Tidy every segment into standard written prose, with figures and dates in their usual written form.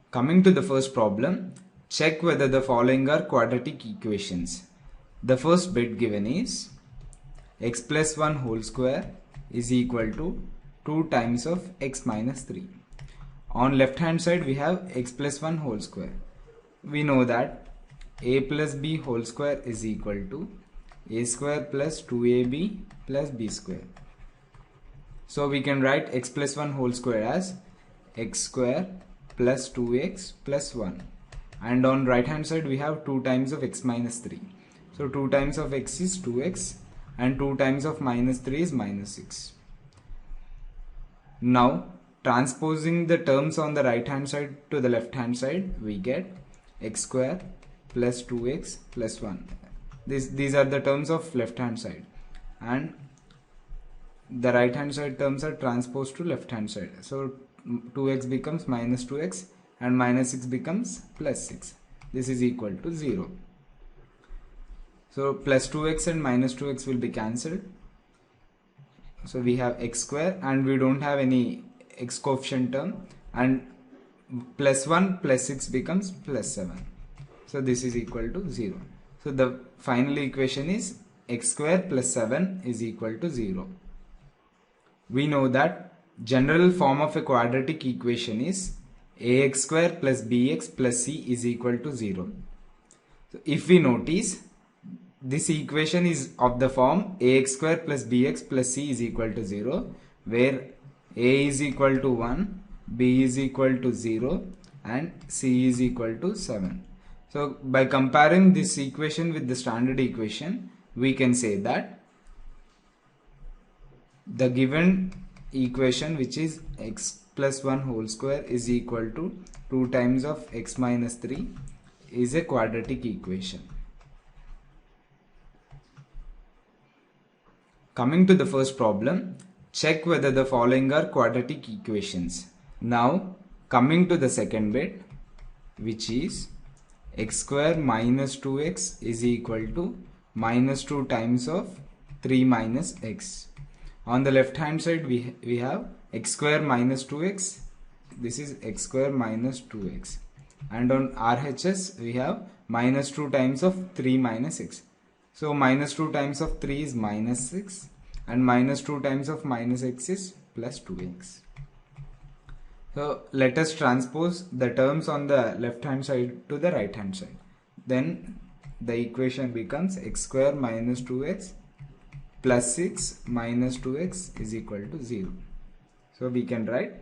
Coming to the first problem, check whether the following are quadratic equations. The first bit given is x plus 1 whole square is equal to 2 times of x minus 3. On left hand side we have x plus 1 whole square. We know that a plus b whole square is equal to a square plus 2ab plus b square. So we can write x plus 1 whole square as x square plus 2x plus 1, and on right hand side we have 2 times of x minus 3. So 2 times of x is 2x and 2 times of minus 3 is minus 6. Now transposing the terms on the right hand side to the left hand side, we get x square plus 2x plus 1. These are the terms of left hand side, and the right hand side terms are transposed to left hand side. So 2x becomes minus 2x and minus 6 becomes plus 6. This is equal to 0. So plus 2x and minus 2x will be cancelled. So we have x square and we don't have any x coefficient term, and plus 1 plus 6 becomes plus 7. So this is equal to 0. So the final equation is x square plus 7 is equal to 0. We know that general form of a quadratic equation is ax square plus bx plus c is equal to 0. So if we notice, this equation is of the form ax square plus bx plus c is equal to 0, where a is equal to 1, b is equal to 0 and c is equal to 7. So by comparing this equation with the standard equation, we can say that the given equation, which is x plus 1 whole square is equal to 2 times of x minus 3, is a quadratic equation. Coming to the first problem, check whether the following are quadratic equations. Now coming to the second bit, which is x square minus 2x is equal to minus 2 times of 3 minus x. On the left hand side we have x square minus 2x, this is x square minus 2x, and on RHS we have minus 2 times of 3 minus x. So minus 2 times of 3 is minus 6 and minus 2 times of minus x is plus 2x. So let us transpose the terms on the left hand side to the right hand side. Then the equation becomes x square minus 2x plus 6 minus 2x is equal to 0. So we can write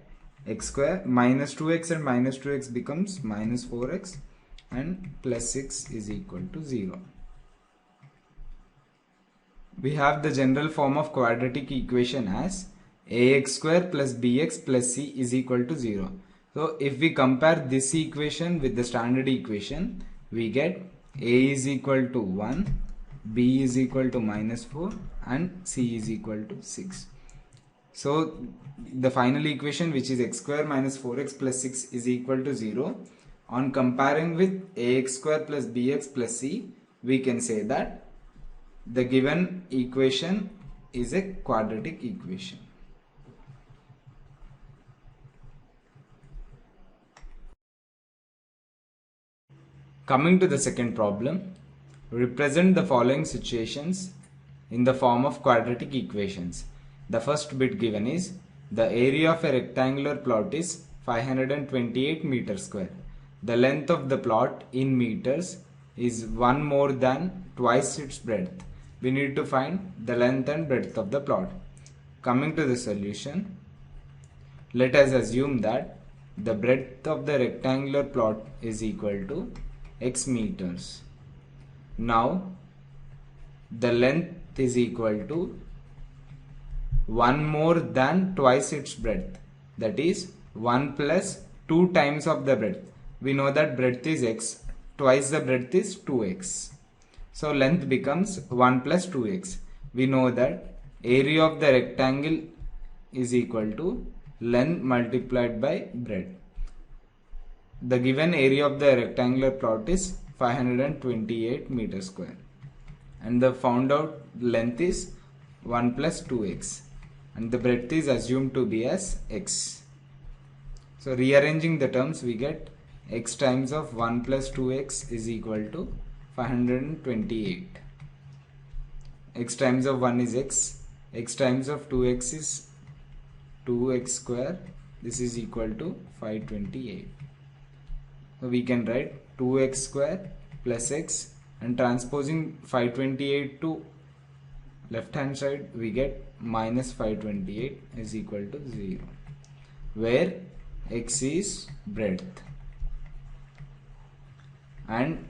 x square minus 2x and minus 2x becomes minus 4x and plus 6 is equal to 0. We have the general form of quadratic equation as ax square plus bx plus c is equal to 0. So if we compare this equation with the standard equation, we get a is equal to 1, b is equal to minus 4 and c is equal to 6. So the final equation, which is x square minus 4x plus 6 is equal to 0. On comparing with ax square plus bx plus c, we can say that the given equation is a quadratic equation. Coming to the second problem, represent the following situations in the form of quadratic equations. The first bit given is the area of a rectangular plot is 528 meters square. The length of the plot in meters is 1 more than twice its breadth. We need to find the length and breadth of the plot. Coming to the solution, let us assume that the breadth of the rectangular plot is equal to x meters. Now the length is equal to 1 more than twice its breadth, that is 1 plus 2 times of the breadth. We know that breadth is x, twice the breadth is 2x. So length becomes 1 plus 2x. We know that area of the rectangle is equal to length multiplied by breadth. The given area of the rectangular plot is 528 meters square, and the found out length is 1 plus 2x, and the breadth is assumed to be as x. So rearranging the terms, we get x times of 1 plus 2x is equal to 528. X times of 1 is x times of 2x is 2x square. This is equal to 528. So we can write 2x square plus x, and transposing 528 to left hand side we get minus 528 is equal to 0, where x is breadth and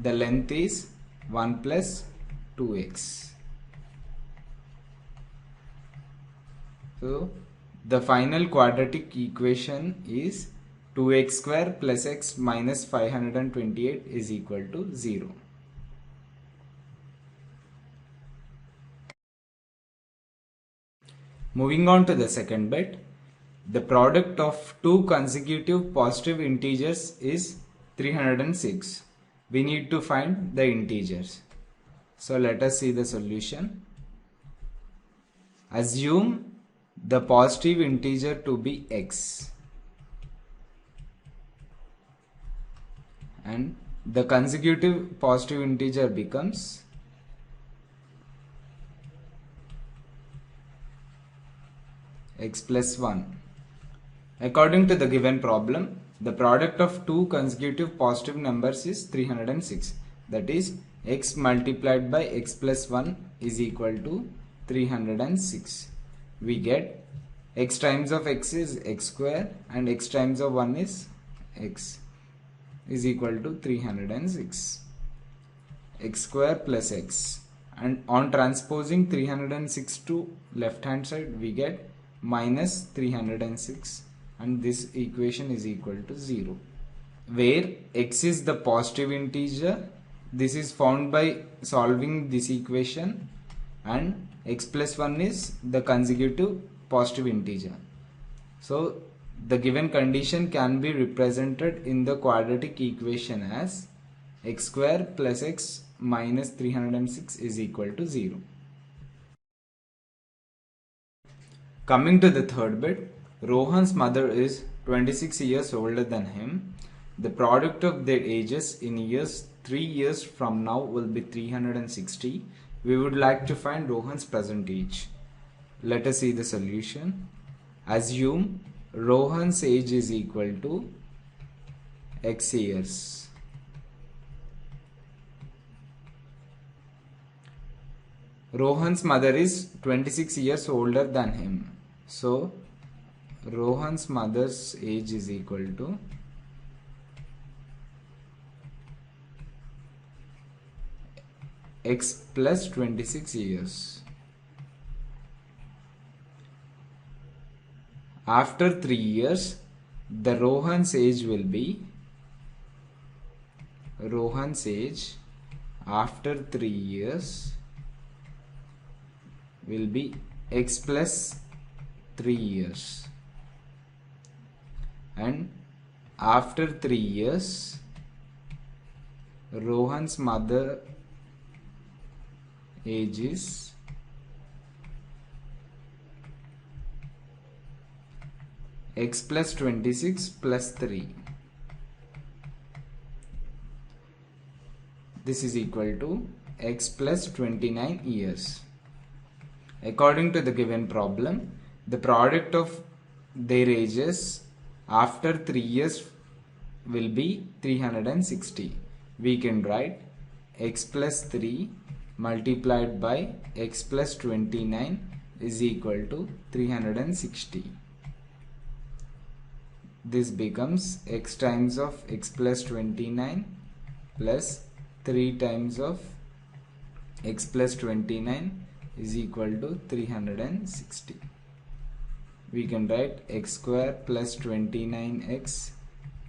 the length is 1 plus 2x. So the final quadratic equation is 2x square plus x minus 528 is equal to 0. Moving on to the second bit, the product of two consecutive positive integers is 306. We need to find the integers. So let us see the solution. Assume the positive integer to be x and the consecutive positive integer becomes x plus 1. According to the given problem, the product of two consecutive positive numbers is 306. That is, x multiplied by x plus 1 is equal to 306. We get x times of x is x square and x times of 1 is x is equal to 306. X square plus x, and on transposing 306 to left hand side we get minus 306, and this equation is equal to 0, where x is the positive integer. This is found by solving this equation, and x plus 1 is the consecutive positive integer. So the given condition can be represented in the quadratic equation as x square plus x minus 306 is equal to 0. Coming to the third bit, Rohan's mother is 26 years older than him. The product of their ages in years 3 years from now will be 360. We would like to find Rohan's present age. Let us see the solution. Assume Rohan's age is equal to x years. Rohan's mother is 26 years older than him. So Rohan's mother's age is equal to x plus 26 years. After 3 years, the Rohan's age will be after 3 years will be x plus 3 years, and after 3 years Rohan's mother age is x plus 26 plus 3. This is equal to x plus 29 years. According to the given problem, the product of their ages after 3 years will be 360. We can write x plus 3 multiplied by x plus 29 is equal to 360. This becomes x times of x plus 29 plus 3 times of x plus 29 is equal to 360. We can write x square plus 29x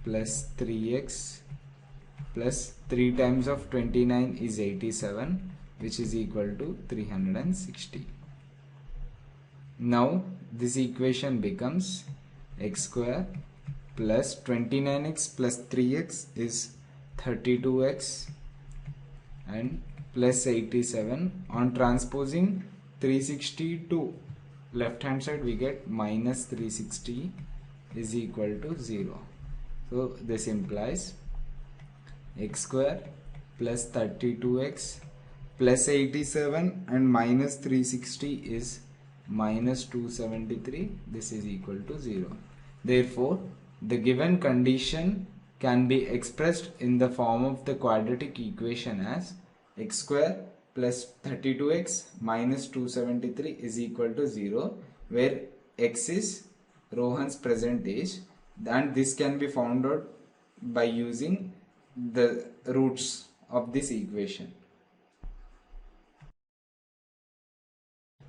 plus 3x plus 3 times of 29 is 87, which is equal to 360. Now this equation becomes x square plus 29x plus 3x is 32x and plus 87. On transposing 360 to left hand side we get minus 360 is equal to 0. So this implies x square plus 32x plus 87 and minus 360 is minus 273. This is equal to 0. Therefore, the given condition can be expressed in the form of the quadratic equation as x square plus 32x minus 273 is equal to 0, where x is Rohan's present age, and this can be found out by using the roots of this equation.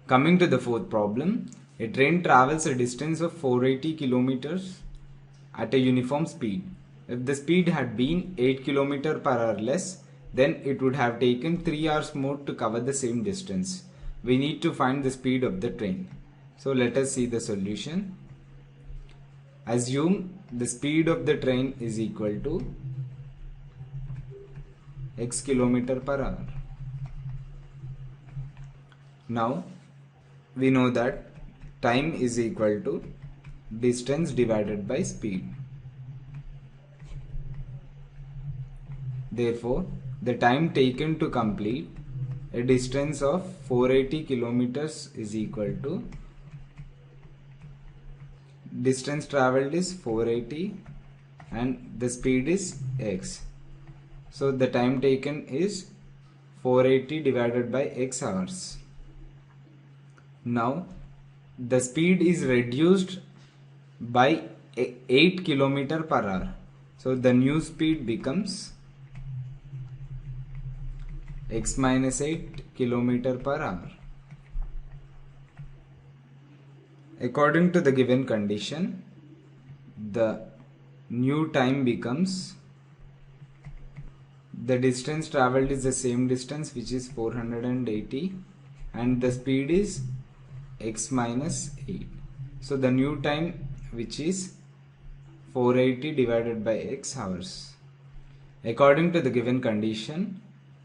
Coming to the fourth problem, a train travels a distance of 480 kilometers at a uniform speed. If the speed had been 8 km per hour less, then it would have taken 3 hours more to cover the same distance. We need to find the speed of the train. So let us see the solution. Assume the speed of the train is equal to x km per hour. Now we know that time is equal to distance divided by speed. Therefore, the time taken to complete a distance of 480 kilometers is equal to distance traveled is 480 and the speed is x. So the time taken is 480 divided by x hours. Now the speed is reduced by 8 km per hour. So the new speed becomes x minus 8 km per hour. According to the given condition, the new time becomes, the distance traveled is the same distance, which is 480, and the speed is x minus 8. So the new time, which is 480 divided by x hours. According to the given condition,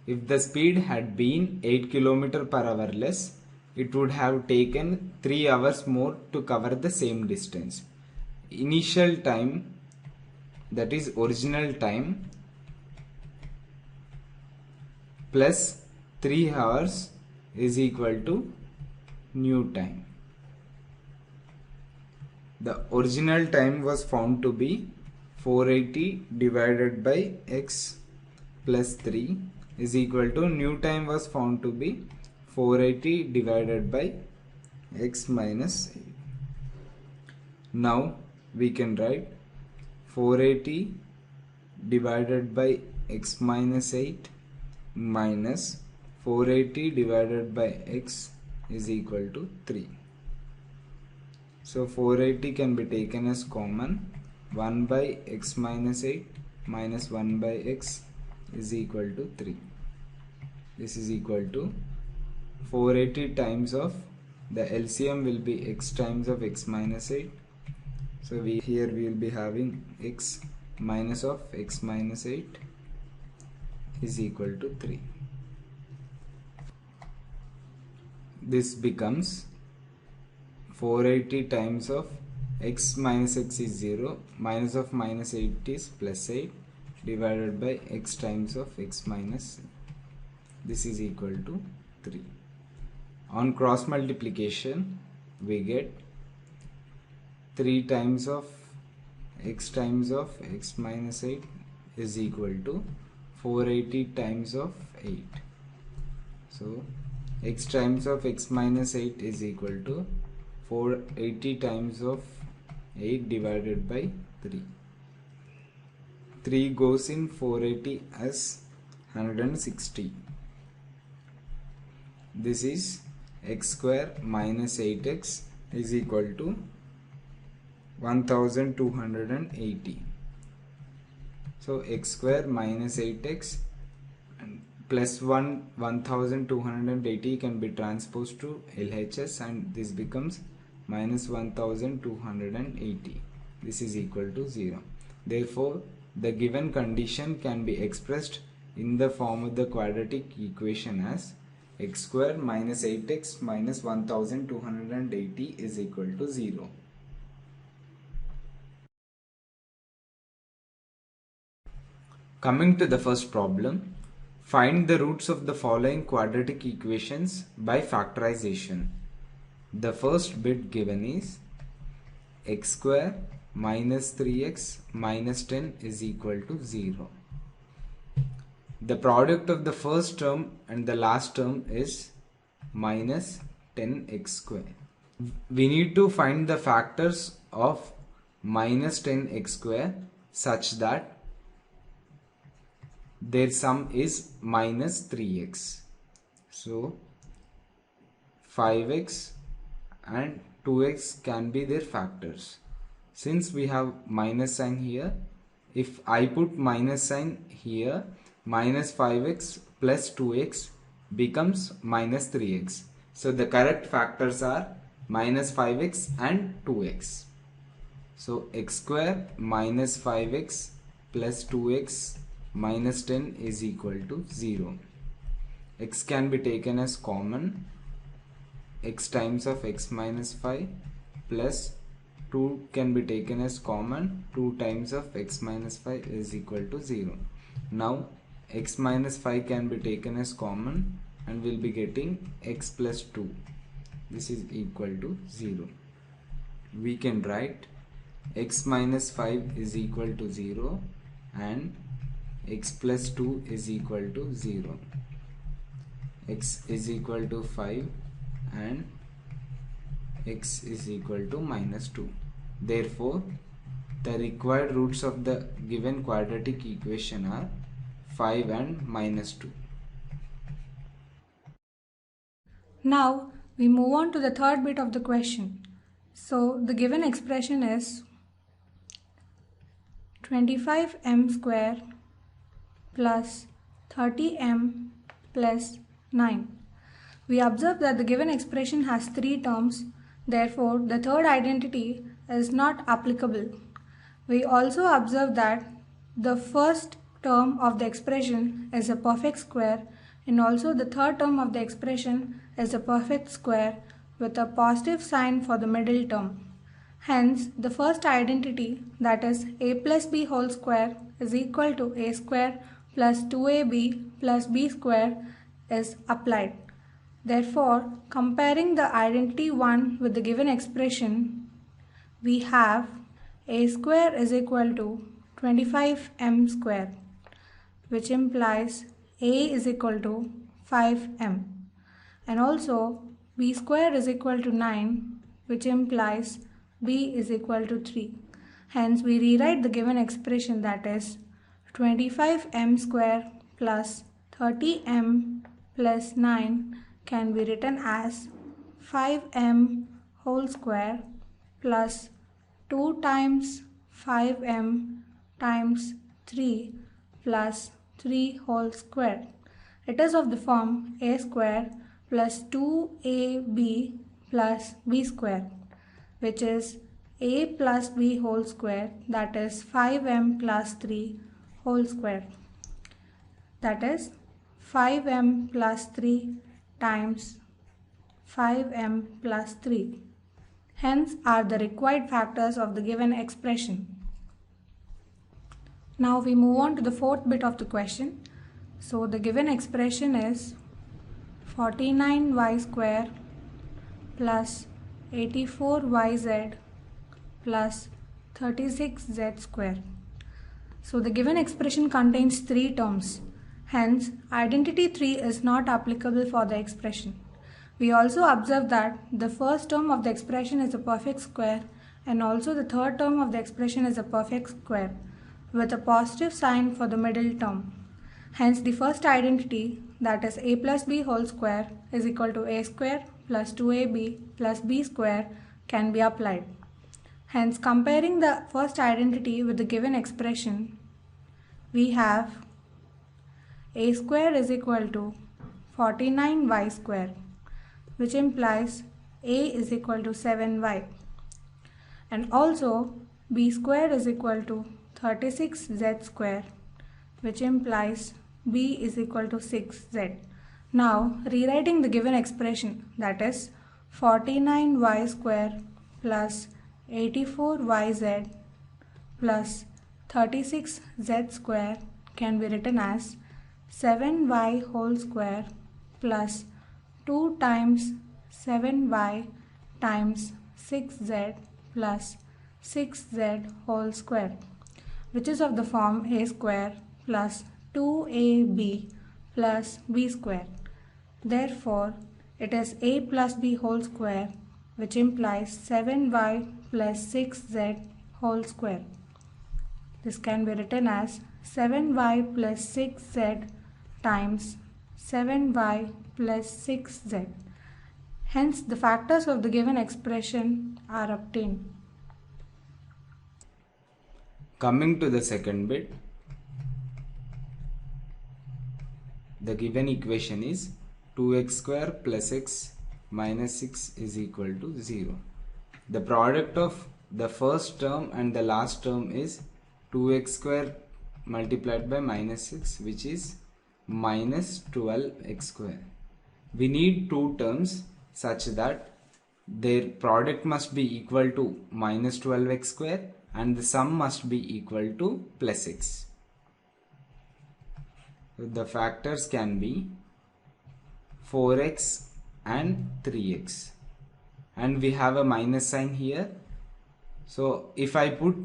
if the speed had been 8 km per hour less, it would have taken 3 hours more to cover the same distance. Initial time, that is original time, plus 3 hours is equal to new time. The original time was found to be 480 divided by x plus 3 is equal to new time was found to be 480 divided by x minus 8. Now we can write 480 divided by x minus 8 minus 480 divided by x is equal to 3. So 480 can be taken as common. 1 by x minus 8 minus 1 by x is equal to 3. This is equal to 480 times of the LCM will be x times of x minus 8. So here we will be having x minus of x minus 8 is equal to 3. This becomes 480 times of x minus x is 0, minus of minus 8 is plus 8 divided by x times of x minus 8. This is equal to 3. On cross multiplication, we get 3 times of x minus 8 is equal to 480 times of 8. So x times of x minus 8 is equal to 480 times of 8 divided by 3. 3 goes in 480 as 160. This is x square minus 8x is equal to 1280. So x square minus 8x and plus 1280 can be transposed to LHS, and this becomes minus 1280. This is equal to 0. Therefore, the given condition can be expressed in the form of the quadratic equation as x square minus 8x minus 1280 is equal to 0. Coming to the first problem, find the roots of the following quadratic equations by factorization. The first bit given is x square minus 3x minus 10 is equal to 0. The product of the first term and the last term is minus 10x square. We need to find the factors of minus 10x square such that their sum is minus 3x. So 5x and 2x can be their factors. Since we have minus sign here, if I put minus sign here, minus 5x plus 2x becomes minus 3x. So the correct factors are minus 5x and 2x. So x square minus 5x plus 2x minus 10 is equal to 0. X can be taken as common. X times of x minus 5 plus 2 can be taken as common. 2 times of x minus 5 is equal to 0. Now x minus 5 can be taken as common and we'll be getting x plus 2. This is equal to 0. We can write x minus 5 is equal to 0 and x plus 2 is equal to 0. X is equal to 5 and x is equal to minus 2. Therefore, the required roots of the given quadratic equation are 5 and minus 2. Now we move on to the third bit of the question. So the given expression is 25m square plus 30m plus 9. We observe that the given expression has three terms, therefore the third identity is not applicable. We also observe that the first term of the expression is a perfect square and also the third term of the expression is a perfect square with a positive sign for the middle term. Hence, the first identity, that is a plus b whole square is equal to a square plus 2ab plus b square is applied. Therefore, comparing the identity 1 with the given expression, we have a square is equal to 25m square, which implies a is equal to 5m, and also b square is equal to 9, which implies b is equal to 3. Hence, we rewrite the given expression, that is 25m square plus 30m plus 9 can be written as 5m whole square plus 2 times 5m times 3 plus 3 whole square. It is of the form a square plus 2ab plus b square, which is a plus b whole square, that is 5m plus 3 whole square, that is 5m plus 3 times 5m plus 3. Hence are the required factors of the given expression. Now we move on to the fourth bit of the question. So the given expression is 49y square plus 84yz plus 36z square. So the given expression contains three terms. Hence, identity 3 is not applicable for the expression. We also observe that the first term of the expression is a perfect square and also the third term of the expression is a perfect square with a positive sign for the middle term. Hence, the first identity, that is a plus b whole square is equal to a square plus 2ab plus b square, can be applied. Hence, comparing the first identity with the given expression, we have a square is equal to 49y square, which implies a is equal to 7y, and also b square is equal to 36z square, which implies b is equal to 6z. Now rewriting the given expression, that is 49y square plus 84yz plus 36z square can be written as 7y whole square plus 2 times 7y times 6z plus 6z whole square, which is of the form a square plus 2ab plus b square. Therefore, it is a plus b whole square, which implies 7y plus 6z whole square. This can be written as 7y plus 6z times 7y plus 6z. Hence, the factors of the given expression are obtained. Coming to the second bit, the given equation is 2x square plus x minus 6 is equal to 0. The product of the first term and the last term is 2x square multiplied by minus 6, which is minus 12x square. We need two terms such that their product must be equal to minus 12x square and the sum must be equal to plus x. The factors can be 4x and 3x, and we have a minus sign here. So if I put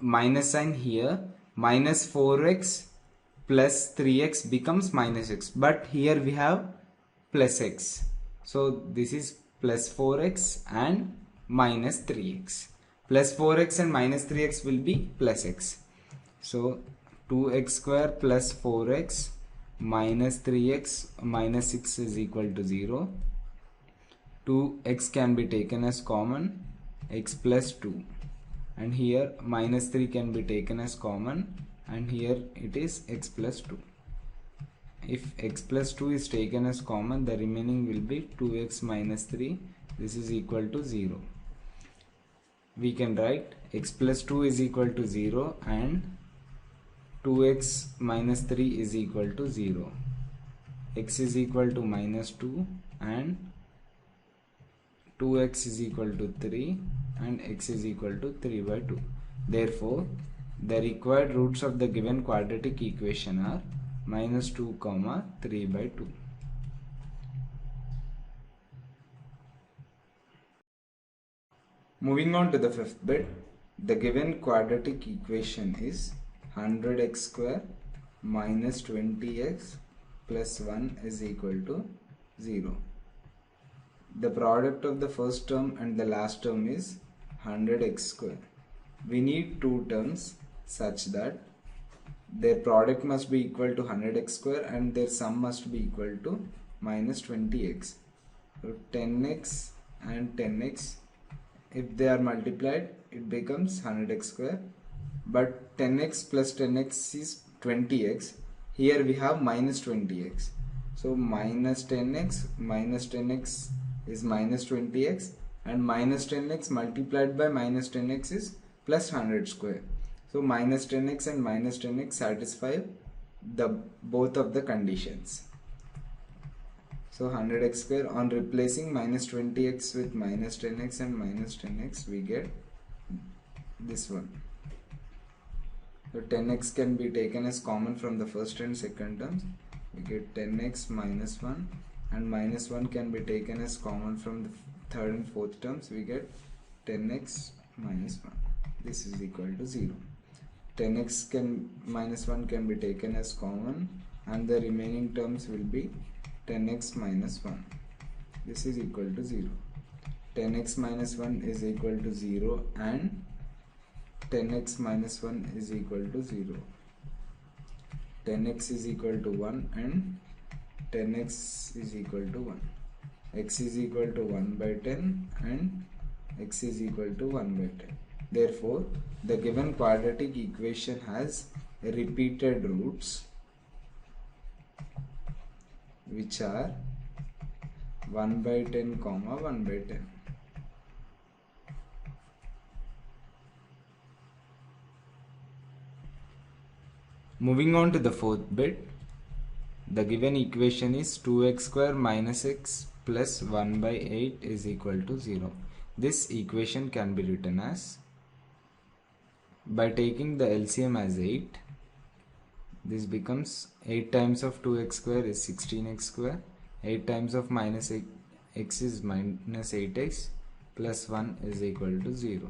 minus sign here, minus 4x plus 3x becomes minus x, but here we have plus x. So this is plus 4x and minus 3x. Plus 4x and minus 3x will be plus x. So 2x square plus 4x minus 3x minus 6 is equal to 0. 2x can be taken as common, x plus 2. And here minus 3 can be taken as common, and here it is x plus 2. If x plus 2 is taken as common, the remaining will be 2x minus 3. This is equal to 0. We can write x plus 2 is equal to 0 and 2x minus 3 is equal to 0. X is equal to minus 2 and 2x is equal to 3 and x is equal to 3 by 2. Therefore, the required roots of the given quadratic equation are minus 2, 3 by 2. Moving on to the fifth bit, the given quadratic equation is 100x square minus 20x plus 1 is equal to 0. The product of the first term and the last term is 100x square. We need two terms such that their product must be equal to 100x square and their sum must be equal to minus 20x. So 10x and 10x, if they are multiplied, it becomes 100x square. But 10x plus 10x is 20x. Here we have minus 20x. So minus 10x is minus 20x, and minus 10x multiplied by minus 10x is plus 100 square. So minus 10x and minus 10x satisfy the both of the conditions. So 100x square, on replacing minus 20x with minus 10x and minus 10x, we get this one. So 10x can be taken as common from the first and second terms. We get 10x minus 1, and minus 1 can be taken as common from the third and fourth terms. We get 10x minus 1. This is equal to 0. 10x minus 1 can be taken as common, and the remaining terms will be 10x minus 1. This is equal to 0. 10x minus 1 is equal to 0 and 10x minus 1 is equal to 0. 10x is equal to 1 and 10x is equal to 1. X is equal to 1 by 10 and x is equal to 1 by 10. Therefore, the given quadratic equation has repeated roots which are 1 by 10, 1 by 10. Moving on to the fourth bit, the given equation is 2x square minus x plus 1 by 8 is equal to 0. This equation can be written as, by taking the LCM as 8, This becomes 8 times of 2x square is 16x square. 8 times of minus x is minus 8x plus 1 is equal to 0.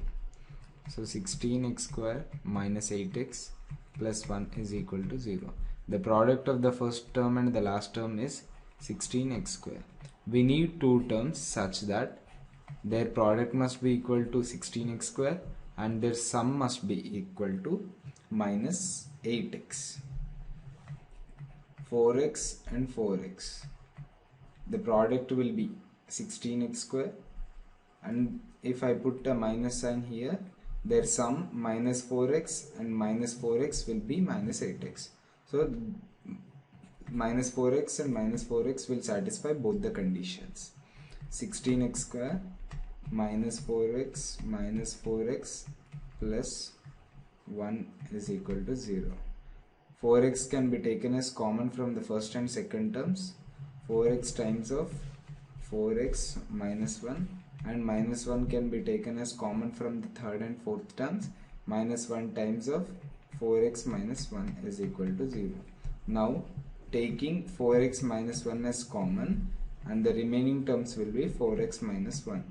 So 16x square minus 8x plus 1 is equal to 0. The product of the first term and the last term is 16x square. We need two terms such that their product must be equal to 16x square and their sum must be equal to minus 8x. 4x and 4x. The product will be 16x square, and if I put a minus sign here, their sum minus 4x and minus 4x will be minus 8x. So minus 4x and minus 4x will satisfy both the conditions. 16x square minus 4x plus 1 is equal to 0. 4x can be taken as common from the first and second terms. 4x times of 4x minus 1, and minus 1 can be taken as common from the third and fourth terms. Minus 1 times of 4x minus 1 is equal to 0. Now taking 4x minus 1 as common, and the remaining terms will be 4x minus 1.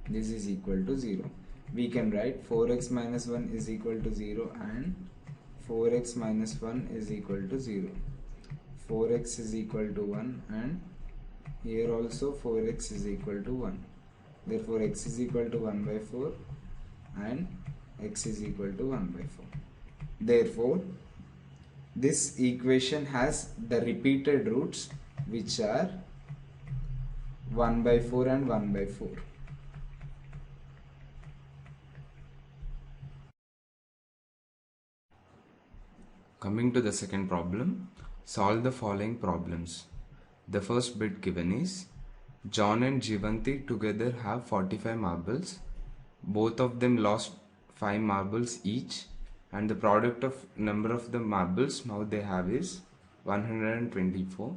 This is equal to 0. We can write 4x minus 1 is equal to 0 and 4x minus 1 is equal to 0. 4x is equal to 1 and here also 4x is equal to 1. Therefore x is equal to 1 by 4 and x is equal to 1 by 4. Therefore this equation has the repeated roots which are 1 by 4 and 1 by 4. Coming to the second problem, solve the following problems. The first bit given is John and Jivanti together have 45 marbles. Both of them lost 5 marbles each, and the product of number of the marbles now they have is 124.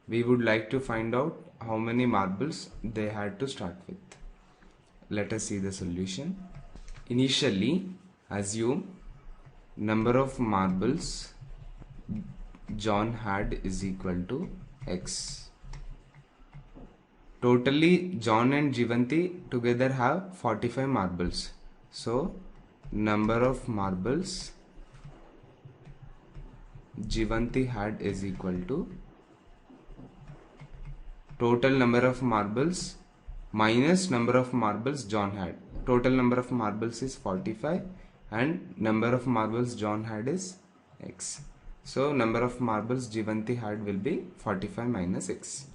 We would like to find out how many marbles they had to start with. Let us see the solution. Initially, assume number of marbles John had is equal to x. Totally John and Jivanti together have 45 marbles. So number of marbles Jivanti had is equal to total number of marbles minus number of marbles John had. Total number of marbles is 45 and number of marbles John had is x. So number of marbles Jivanti had will be 45 minus x.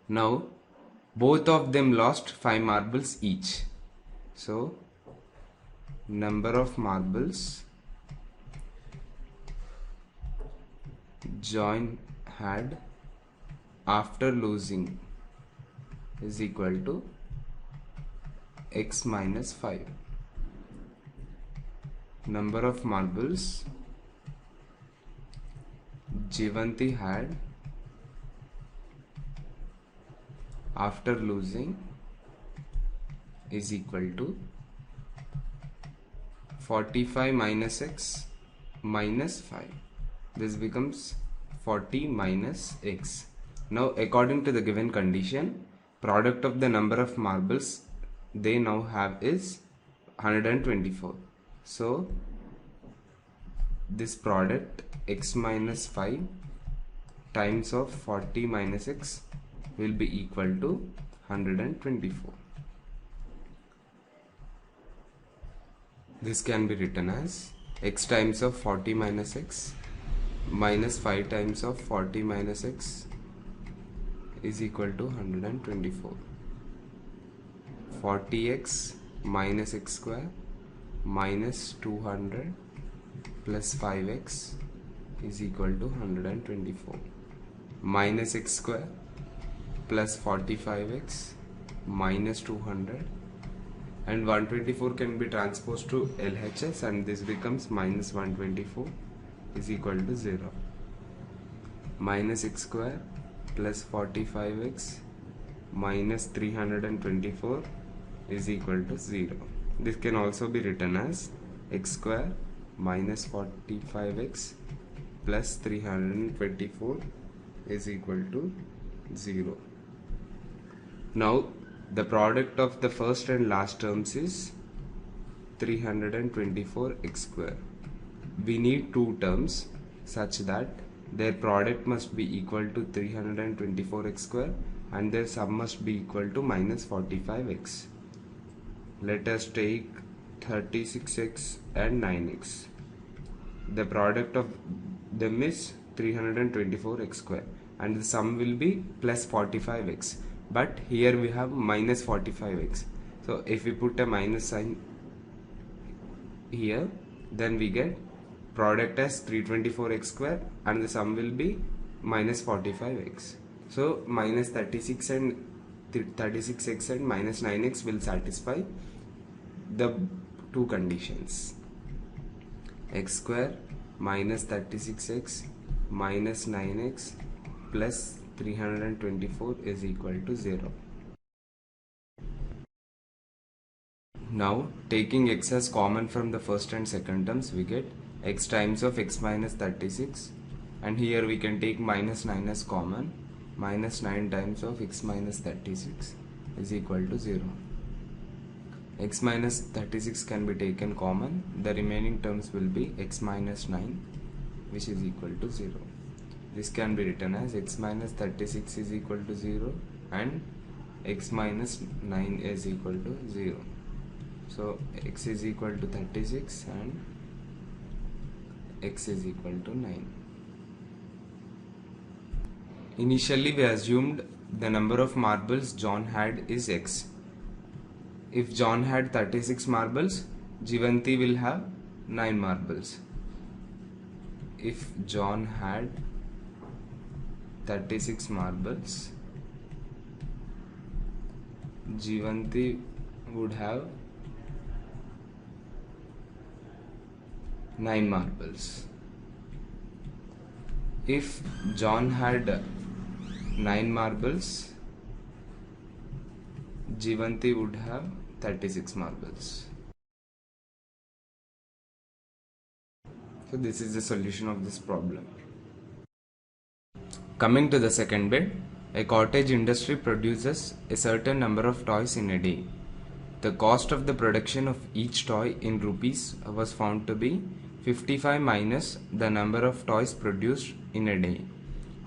Now both of them lost 5 marbles each. So number of marbles John had after losing is equal to x minus 5. Number of marbles Jivanti had after losing is equal to 45 minus x minus 5. This becomes 40 minus x. Now according to the given condition, product of the number of marbles they now have is 124. So this product x minus 5 times of 40 minus x will be equal to 124. This can be written as x times of 40 minus x minus 5 times of 40 minus x is equal to 124. 40x minus x square minus 200 plus 5x is equal to 124. Minus x square plus 45x minus 200, and 124 can be transposed to LHS and this becomes minus 124 is equal to 0. Minus x square plus 45x minus 324 is equal to 0. This can also be written as x square minus 45x plus 324 is equal to 0. Now the product of the first and last terms is 324x square. We need two terms such that their product must be equal to 324x square and their sum must be equal to minus 45x. Let us take 36x and 9x. The product of them is 324x square and the sum will be plus 45x, but here we have minus 45x. So if we put a minus sign here, then we get product as 324x square and the sum will be minus 45x. So minus 36x and minus 9x will satisfy the two conditions. X square minus 36x minus 9x plus 324 is equal to 0. Now taking x as common from the first and second terms, we get x times of x minus 36, and here we can take minus 9 as common. Minus 9 times of x minus 36 is equal to 0. X minus 36 can be taken common. The remaining terms will be x minus 9, which is equal to 0. This can be written as x minus 36 is equal to 0 and x minus 9 is equal to 0. So x is equal to 36 and x is equal to 9. Initially we assumed the number of marbles John had is x. If John had 36 marbles, Jivanti will have 9 marbles. If John had 36 marbles, Jivanti would have 9 marbles. If John had 9 marbles, Jivanti would have 36 marbles. So this is the solution of this problem. Coming to the second bit, a cottage industry produces a certain number of toys in a day. The cost of the production of each toy in rupees was found to be 55 minus the number of toys produced in a day.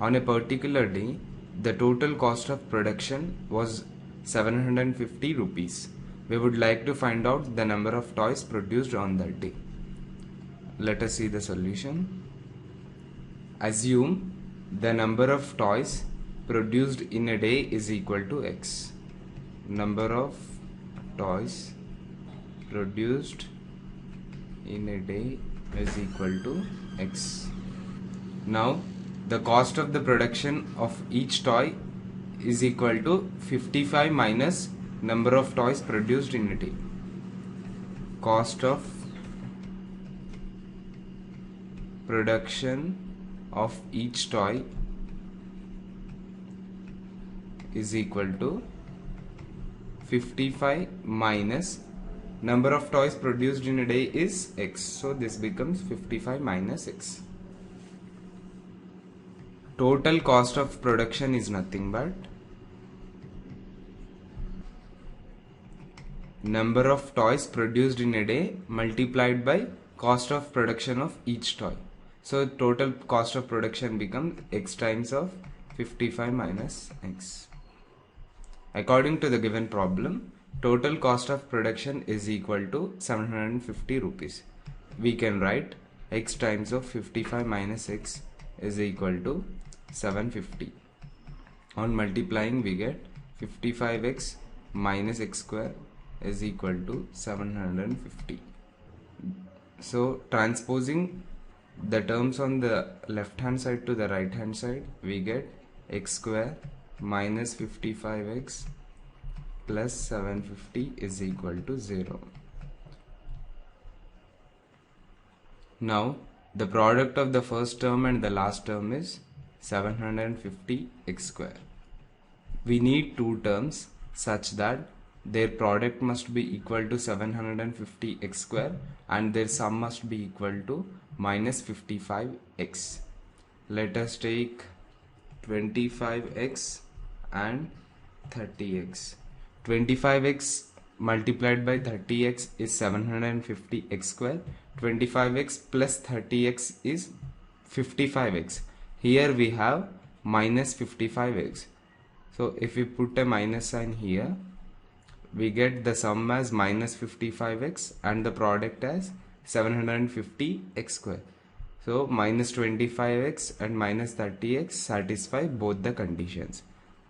On a particular day, the total cost of production was 750 rupees. We would like to find out the number of toys produced on that day. Let us see the solution. Assume the number of toys produced in a day is equal to x. Number of toys produced in a day is equal to x. Now the cost of the production of each toy is equal to 55 minus number of toys produced in a day. Cost of production of each toy is equal to 55 minus number of toys produced in a day is x. So this becomes 55 minus x. Total cost of production is nothing but number of toys produced in a day multiplied by cost of production of each toy. So total cost of production becomes x times of 55 minus x. According to the given problem, total cost of production is equal to 750 rupees. We can write x times of 55 minus x is equal to 750. On multiplying, we get 55x minus x square is equal to 750. So transposing the terms on the left hand side to the right hand side, we get x square minus 55x plus 750 is equal to 0. Now the product of the first term and the last term is 750 x square. We need two terms such that their product must be equal to 750x square and their sum must be equal to minus 55x. Let us take 25x and 30x. 25x multiplied by 30x is 750x square. 25x plus 30x is 55x. Here we have minus 55x. So if we put a minus sign here, we get the sum as minus 55x and the product as 750x square. So minus 25x and minus 30x satisfy both the conditions.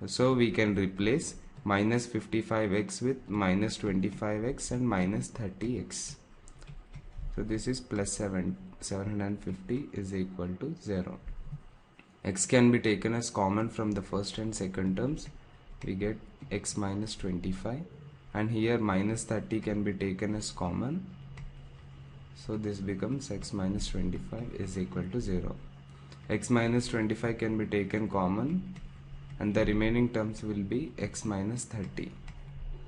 So we can replace minus 55x with minus 25x and minus 30x. So this is plus 750 is equal to 0. X can be taken as common from the first and second terms. We get x minus 25, and here minus 30 can be taken as common. So this becomes x minus 25 is equal to 0. X minus 25 can be taken common and the remaining terms will be x minus 30.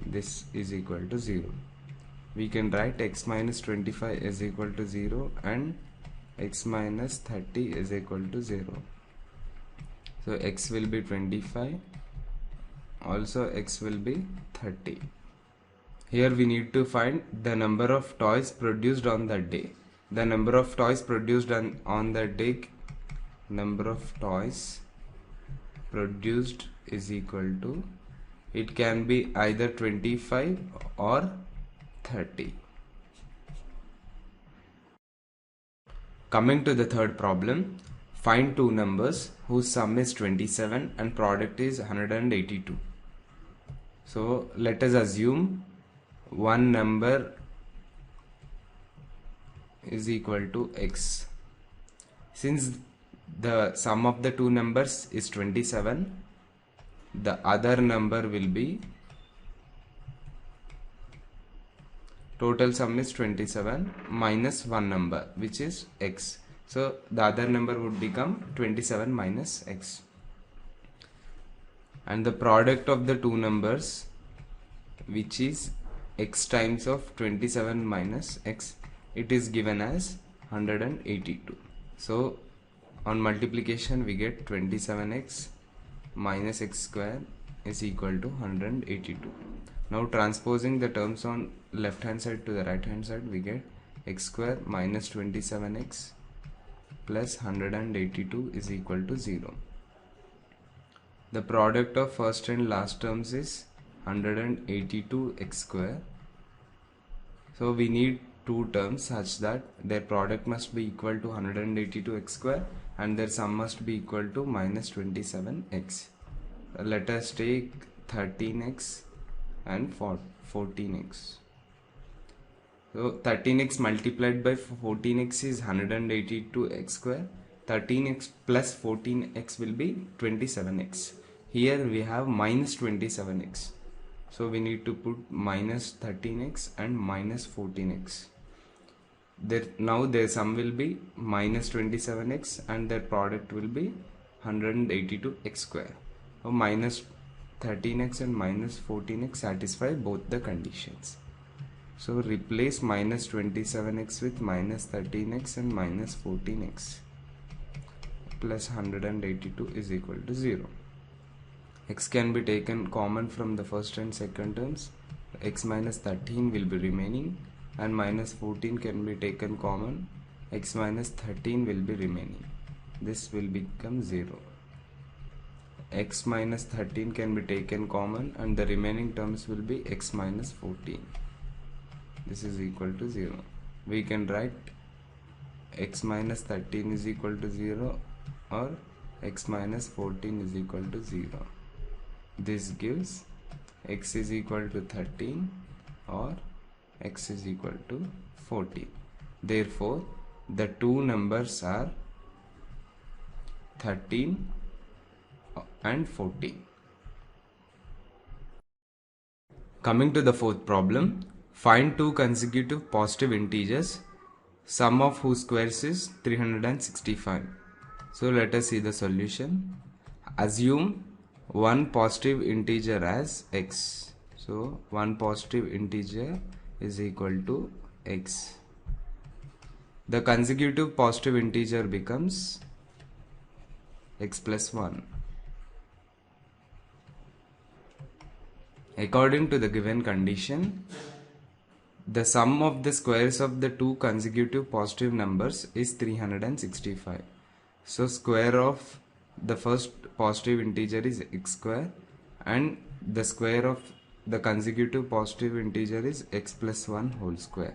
This is equal to 0. We can write x minus 25 is equal to 0 and x minus 30 is equal to 0. So x will be 25, also x will be 30. Here we need to find the number of toys produced on that day. The number of toys produced on that day, number of toys produced is equal to, it can be either 25 or 30. Coming to the third problem, find two numbers whose sum is 27 and product is 182. So let us assume one number is equal to x. Since the sum of the two numbers is 27, the other number will be, total sum is 27 minus one number which is x. So the other number would become 27 minus x. And the product of the two numbers, which is x times of 27 minus x, it is given as 182. So on multiplication we get 27x minus x square is equal to 182. Now transposing the terms on left hand side to the right hand side, we get x square minus 27x plus 182 is equal to 0. The product of first and last terms is 182x square. So we need two terms such that their product must be equal to 182x square and their sum must be equal to minus 27x. Let us take 13x and 14x. So 13x multiplied by 14x is 182x square. 13x plus 14x will be 27x. Here we have minus 27x. So we need to put minus 13x and minus 14x. Now their sum will be minus 27x and their product will be 182x square. So minus 13x and minus 14x satisfy both the conditions. So replace minus 27x with minus 13x and minus 14x plus 182 is equal to 0. X can be taken common from the first and second terms. X minus 13 will be remaining and minus 14 can be taken common. X minus 13 will be remaining. This will become 0. X minus 13 can be taken common and the remaining terms will be x minus 14. This is equal to 0. We can write x minus 13 is equal to 0 or x minus 14 is equal to 0. This gives x is equal to 13 or x is equal to 14. Therefore, the two numbers are 13 and 14. Coming to the fourth problem, find two consecutive positive integers, sum of whose squares is 365. So let us see the solution. Assume one positive integer as x. So one positive integer is equal to x. The consecutive positive integer becomes x plus 1. According to the given condition, the sum of the squares of the two consecutive positive numbers is 365. So square of the first positive integer is x square and the square of the consecutive positive integer is x plus 1 whole square.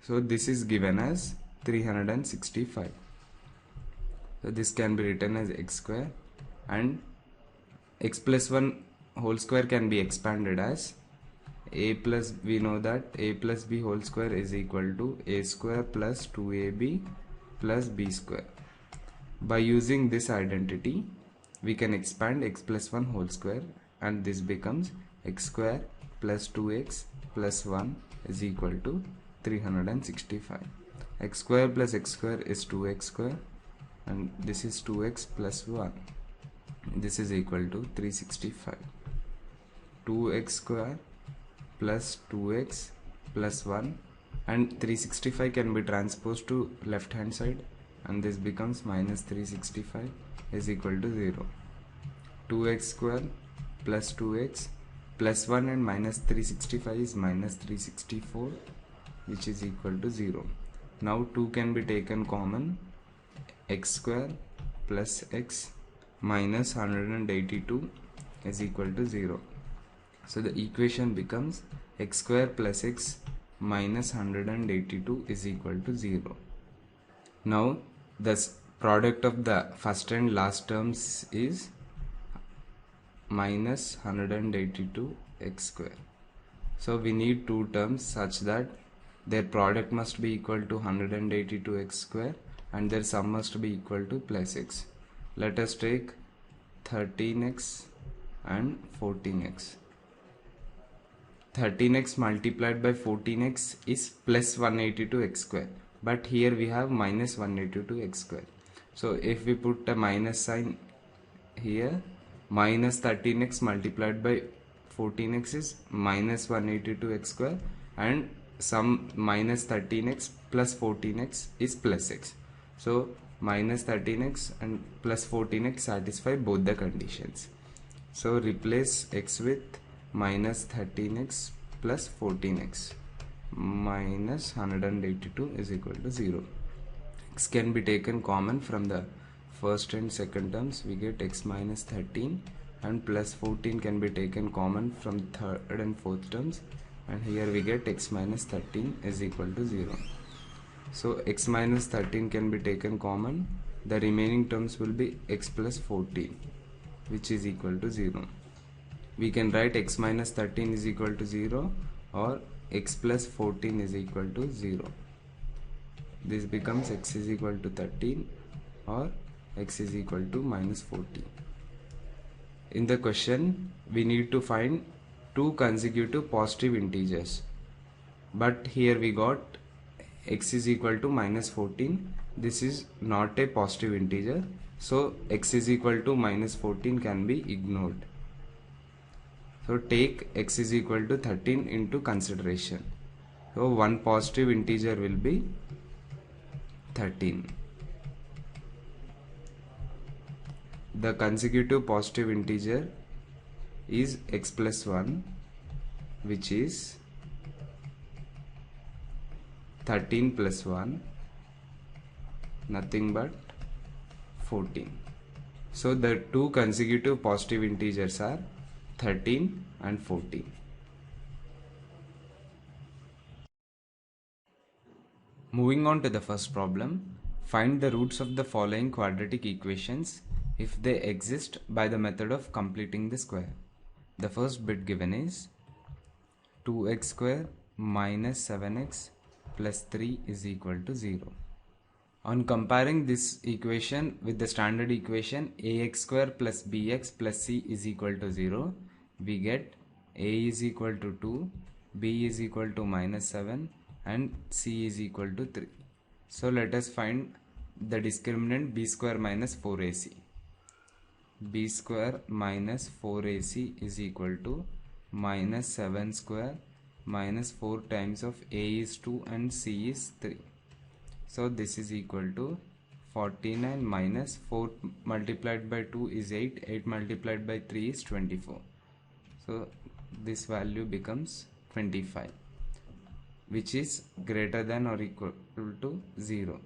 So this is given as 365. So this can be written as x square, and x plus 1 whole square can be expanded as a plus, we know that a plus b whole square is equal to a square plus 2ab plus b square. By using this identity, we can expand x plus 1 whole square, and this becomes x square plus 2x plus 1 is equal to 365. X square plus x square is 2x square, and this is 2x plus 1. This is equal to 365. 2x square plus 2x plus 1, and 365 can be transposed to left hand side, and this becomes minus 365 is equal to 0. 2x square plus 2x plus 1 and minus 365 is minus 364, which is equal to 0. Now 2 can be taken common. X square plus x minus 182 is equal to 0. So the equation becomes x square plus x minus 182 is equal to 0. Now the product of the first and last terms is minus 182 x square. So we need two terms such that their product must be equal to 182 x square and their sum must be equal to plus x. Let us take 13x and 14x. 13x multiplied by 14x is plus 182 x square, but here we have minus 182 x square. So if we put a minus sign here, minus 13x multiplied by 14x is minus 182 x square, and sum minus 13x plus 14x is plus x. So minus 13x and plus 14x satisfy both the conditions. So replace x with minus 13x plus 14x minus 182 is equal to 0. X can be taken common from the first and second terms. We get x minus 13, and plus 14 can be taken common from third and fourth terms, and here we get x minus 13 is equal to 0. So x minus 13 can be taken common. The remaining terms will be x plus 14, which is equal to 0. We can write x minus 13 is equal to 0 or x plus 14 is equal to 0. This becomes x is equal to 13 or x is equal to minus 14. In the question, we need to find two consecutive positive integers, but here we got x is equal to minus 14. This is not a positive integer, so x is equal to minus 14 can be ignored. So take x is equal to 13 into consideration. So one positive integer will be 13. The consecutive positive integer is x plus 1, which is 13 plus 1, nothing but 14. So the two consecutive positive integers are 13 and 14. Moving on to the first problem, find the roots of the following quadratic equations if they exist by the method of completing the square. The first bit given is 2x square minus 7x plus 3 is equal to 0. On comparing this equation with the standard equation ax square plus bx plus c is equal to 0, we get a is equal to 2, b is equal to minus 7 and c is equal to 3. So let us find the discriminant b square minus 4ac. b square minus 4ac is equal to minus 7 square minus 4 times of a is 2 and c is 3. So this is equal to 49 minus 4 multiplied by 2 is 8, 8 multiplied by 3 is 24. So this value becomes 25, which is greater than or equal to 0.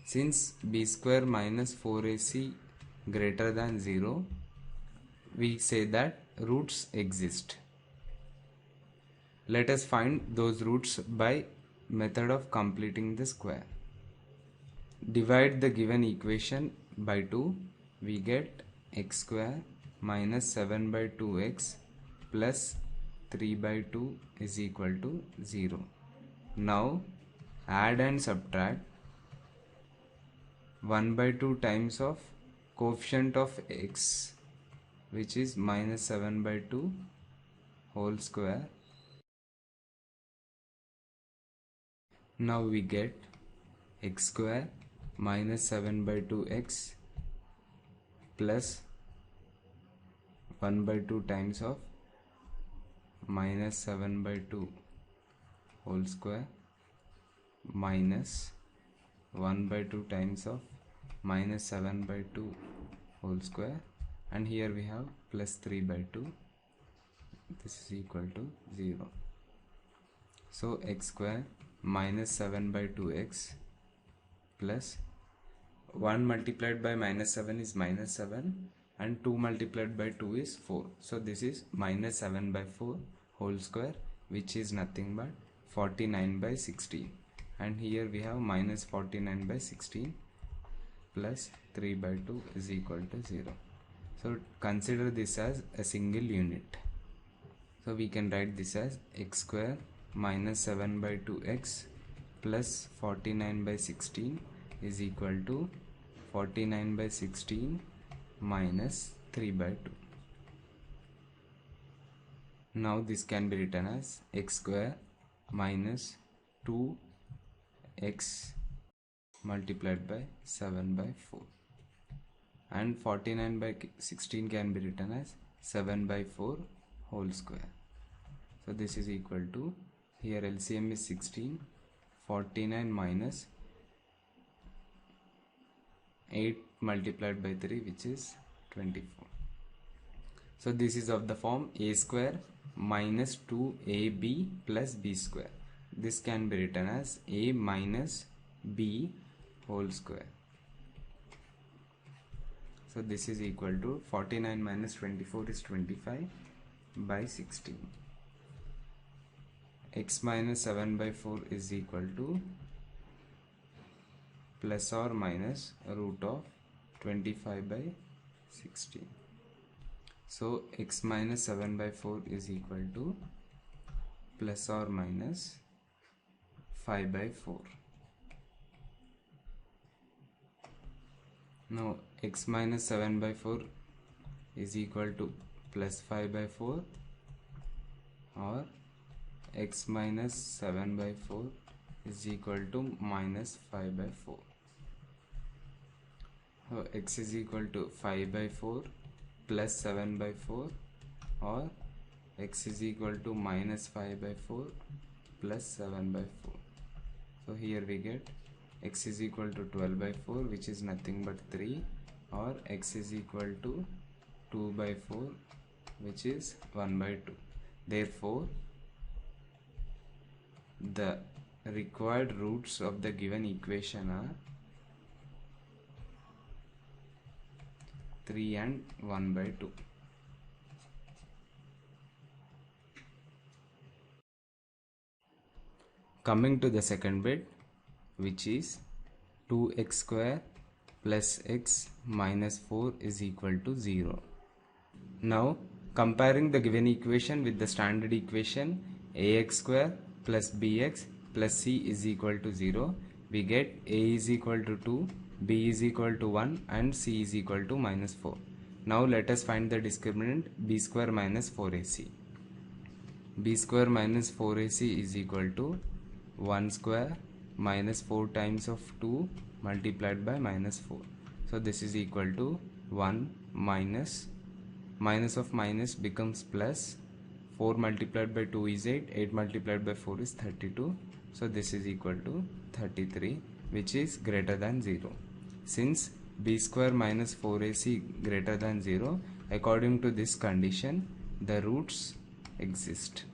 Since b square minus 4ac greater than 0, we say that roots exist. Let us find those roots by method of completing the square. Divide the given equation by 2, we get x square minus 7 by 2x plus 3 by 2 is equal to 0. Now add and subtract 1 by 2 times of coefficient of x, which is minus 7 by 2 whole square. Now we get x square minus 7 by 2x plus 1 by 2 times of minus 7 by 2 whole square minus 1 by 2 times of minus 7 by 2 whole square, and here we have plus 3 by 2. This is equal to 0. So x square minus 7 by 2x plus 1 multiplied by minus 7 is minus 7 and 2 multiplied by 2 is 4. So this is minus 7 by 4 whole square, which is nothing but 49 by 16. And here we have minus 49 by 16 plus 3 by 2 is equal to 0. So consider this as a single unit. So we can write this as x square minus 7 by 2x plus 49 by 16 is equal to 49 by 16 minus 3 by 2. Now this can be written as x square minus 2x multiplied by 7 by 4, and 49 by 16 can be written as 7 by 4 whole square. So this is equal to, here LCM is 16, 49 minus 8 multiplied by 3, which is 24. So this is of the form a square minus 2ab plus b square. This can be written as a minus b whole square. So this is equal to 49 minus 24 is 25 by 16. X minus 7 by 4 is equal to plus or minus root of 25 by 16. So x minus 7 by 4 is equal to plus or minus 5 by 4. Now x minus 7 by 4 is equal to plus 5 by 4, or x minus 7 by 4 is equal to minus 5 by 4. So x is equal to 5 by 4 plus 7 by 4, or x is equal to minus 5 by 4 plus 7 by 4. So here we get x is equal to 12 by 4, which is nothing but 3, or x is equal to 2 by 4, which is 1 by 2. Therefore the required roots of the given equation are 3 and 1 by 2. Coming to the second bit, which is 2x square plus x minus 4 is equal to 0. Now comparing the given equation with the standard equation ax square plus bx plus c is equal to 0, we get a is equal to 2, b is equal to 1 and c is equal to minus 4. Now let us find the discriminant b square minus 4ac. b square minus 4ac is equal to 1 square minus 4 times of 2 multiplied by minus 4. So this is equal to 1 minus minus of minus becomes plus. 4 multiplied by 2 is 8, 8 multiplied by 4 is 32. So this is equal to 33, which is greater than 0. Since b square minus 4ac greater than 0, according to this condition, the roots exist.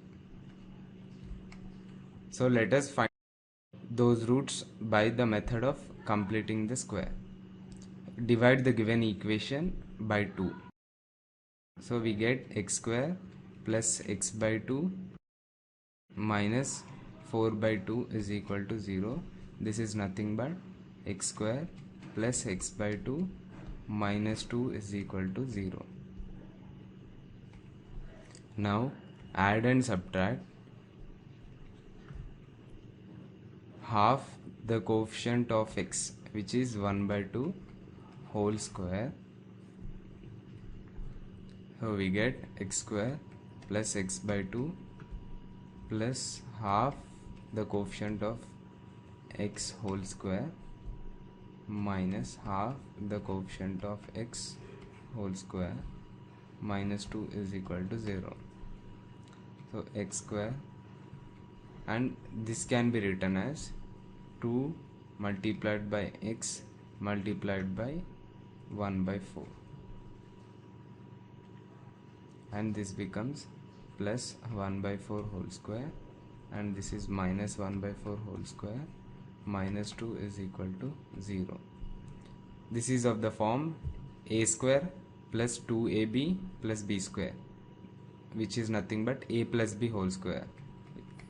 So let us find those roots by the method of completing the square. Divide the given equation by 2. So we get x square plus x by 2 minus 4 by 2 is equal to 0. This is nothing but x square plus x by 2 minus 2 is equal to 0. Now add and subtract half the coefficient of x, which is 1 by 2 whole square. So we get x square plus x by 2 plus half the coefficient of x whole square minus half the coefficient of x whole square minus 2 is equal to 0. So x square, and this can be written as 2 multiplied by x multiplied by 1 by 4, and this becomes plus 1 by 4 whole square, and this is minus 1 by 4 whole square minus 2 is equal to 0. This is of the form a square plus 2ab plus b square, which is nothing but a plus b whole square,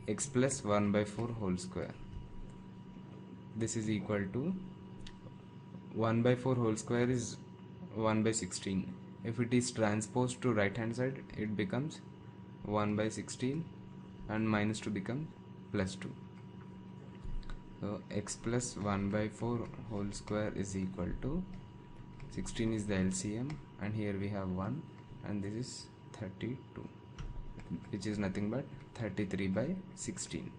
x plus 1 by 4 whole square. This is equal to 1 by 4 whole square is 1 by 16. If it is transposed to right hand side, it becomes 1 by 16 and minus 2 becomes plus 2. So x plus 1 by 4 whole square is equal to 16 is the LCM, and here we have 1, and this is 32, which is nothing but 33 by 16.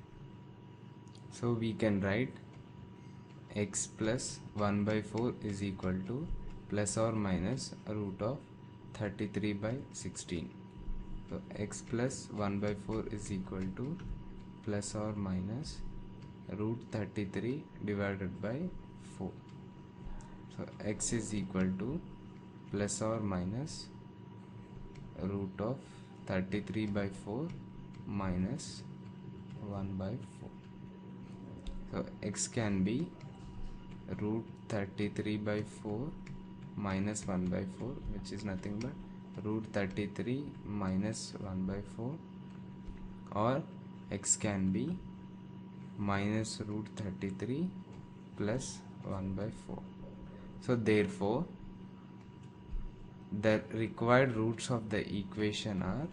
So we can write x plus 1 by 4 is equal to plus or minus root of 33 by 16. So x plus 1 by 4 is equal to plus or minus root 33 divided by 4. So x is equal to plus or minus root of 33 by 4 minus 1 by 4. So x can be root 33 by 4 minus 1 by 4, which is nothing but root 33 minus 1 by 4, or x can be minus root 33 plus 1 by 4. So therefore the required roots of the equation are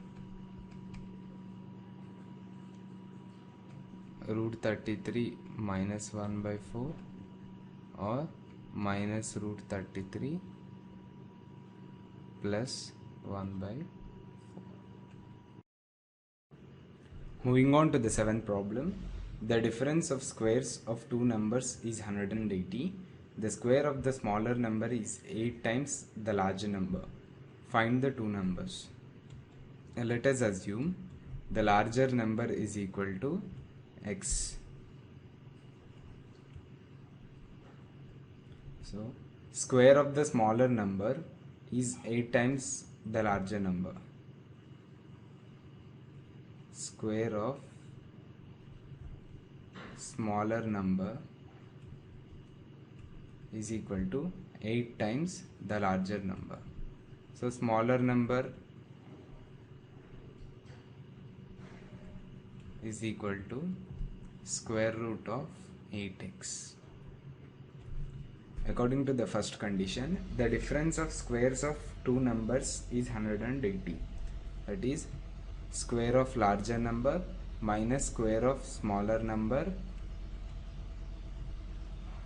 root 33 minus 1 by 4 or minus root 33 plus 1 by 4. Moving on to the seventh problem. The difference of squares of two numbers is 180. The square of the smaller number is 8 times the larger number. Find the two numbers. Let us assume the larger number is equal to x. So square of the smaller number is 8 times the larger number. Square of smaller number is equal to 8 times the larger number. So smaller number is equal to square root of 8x. According to the first condition, the difference of squares of two numbers is 180. That is, square of larger number minus square of smaller number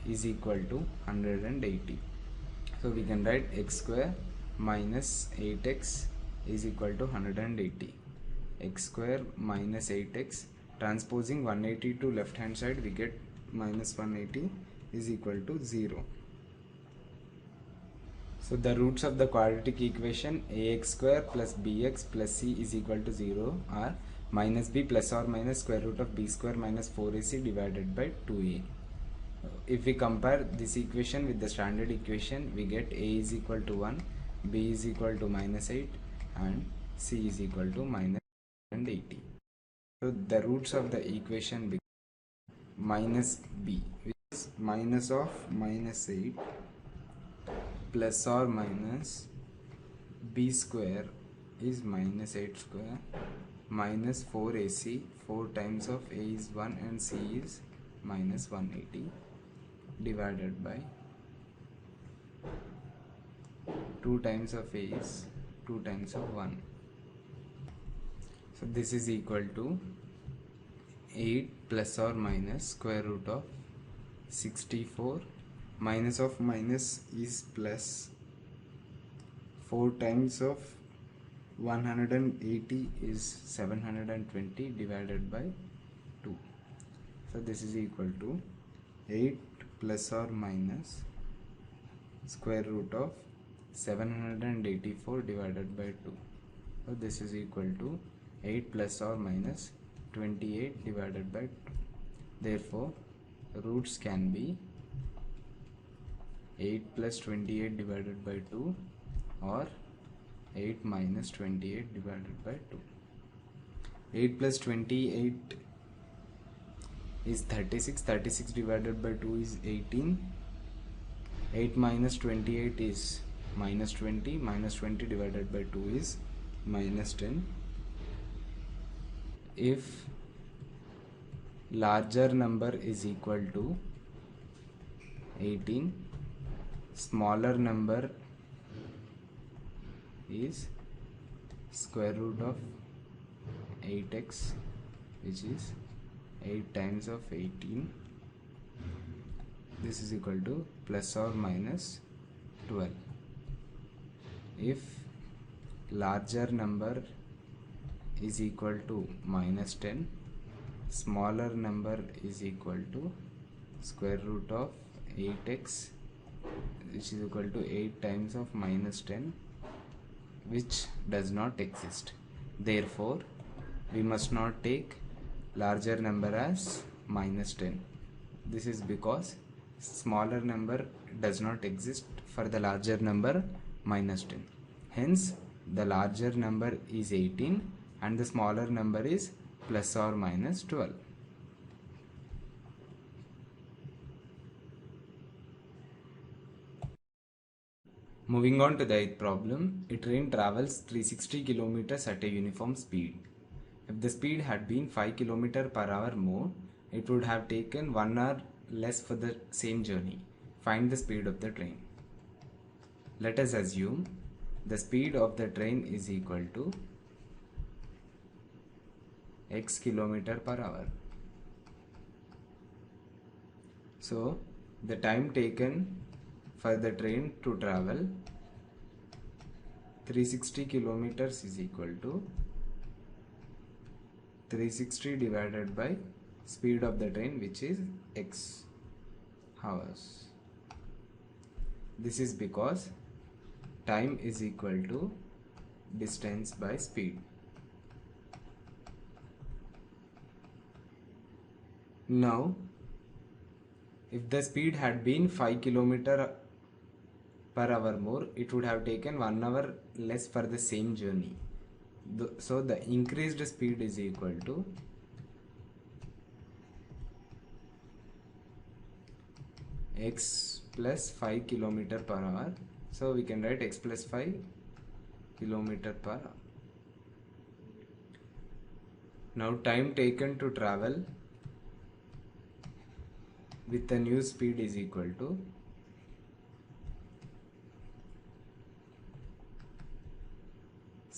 is equal to 180. So we can write x square minus 8x is equal to 180. X square minus 8x, transposing 180 to left hand side, we get minus 180 is equal to 0. So the roots of the quadratic equation ax square plus bx plus c is equal to 0 are minus b plus or minus square root of b square minus 4ac divided by 2a. If we compare this equation with the standard equation, we get a is equal to 1, b is equal to minus 8 and c is equal to minus 80. So the roots of the equation become minus b, which is minus of minus 8 plus or minus b square is minus 8 square minus 4ac, 4 times of a is 1 and c is minus 180 divided by 2 times of a is 2 times of 1. So this is equal to 8 plus or minus square root of 64 minus of minus is plus 4 times of 180 is 720 divided by 2. So this is equal to 8 plus or minus square root of 784 divided by 2. So this is equal to 8 plus or minus 28 divided by 2. Therefore, roots can be 8 plus 28 divided by 2 or 8 minus 28 divided by 2. 8 plus 28 is 36, 36 divided by 2 is 18, 8 minus 28 is minus 20, minus 20 divided by 2 is minus 10. If larger number is equal to 18, smaller number is square root of 8x, which is 8 times of 18. This is equal to plus or minus 12. If larger number is equal to minus 10, smaller number is equal to square root of 8x, which is equal to 8 times of minus 10, which does not exist. Therefore, we must not take larger number as minus 10. This is because smaller number does not exist for the larger number minus 10. Hence, the larger number is 18 and the smaller number is plus or minus 12. Moving on to the 8th problem, a train travels 360 kilometers at a uniform speed. If the speed had been 5 km per hour more, it would have taken 1 hour less for the same journey. Find the speed of the train. Let us assume the speed of the train is equal to x km per hour. So, the time taken for the train to travel 360 kilometers is equal to 360 divided by speed of the train, which is x hours. This is because time is equal to distance by speed. Now, if the speed had been 5 km per hour more, it would have taken 1 hour less for the same journey. So the increased speed is equal to x plus 5 km per hour. So we can write x plus 5 km per hour. Now time taken to travel with the new speed is equal to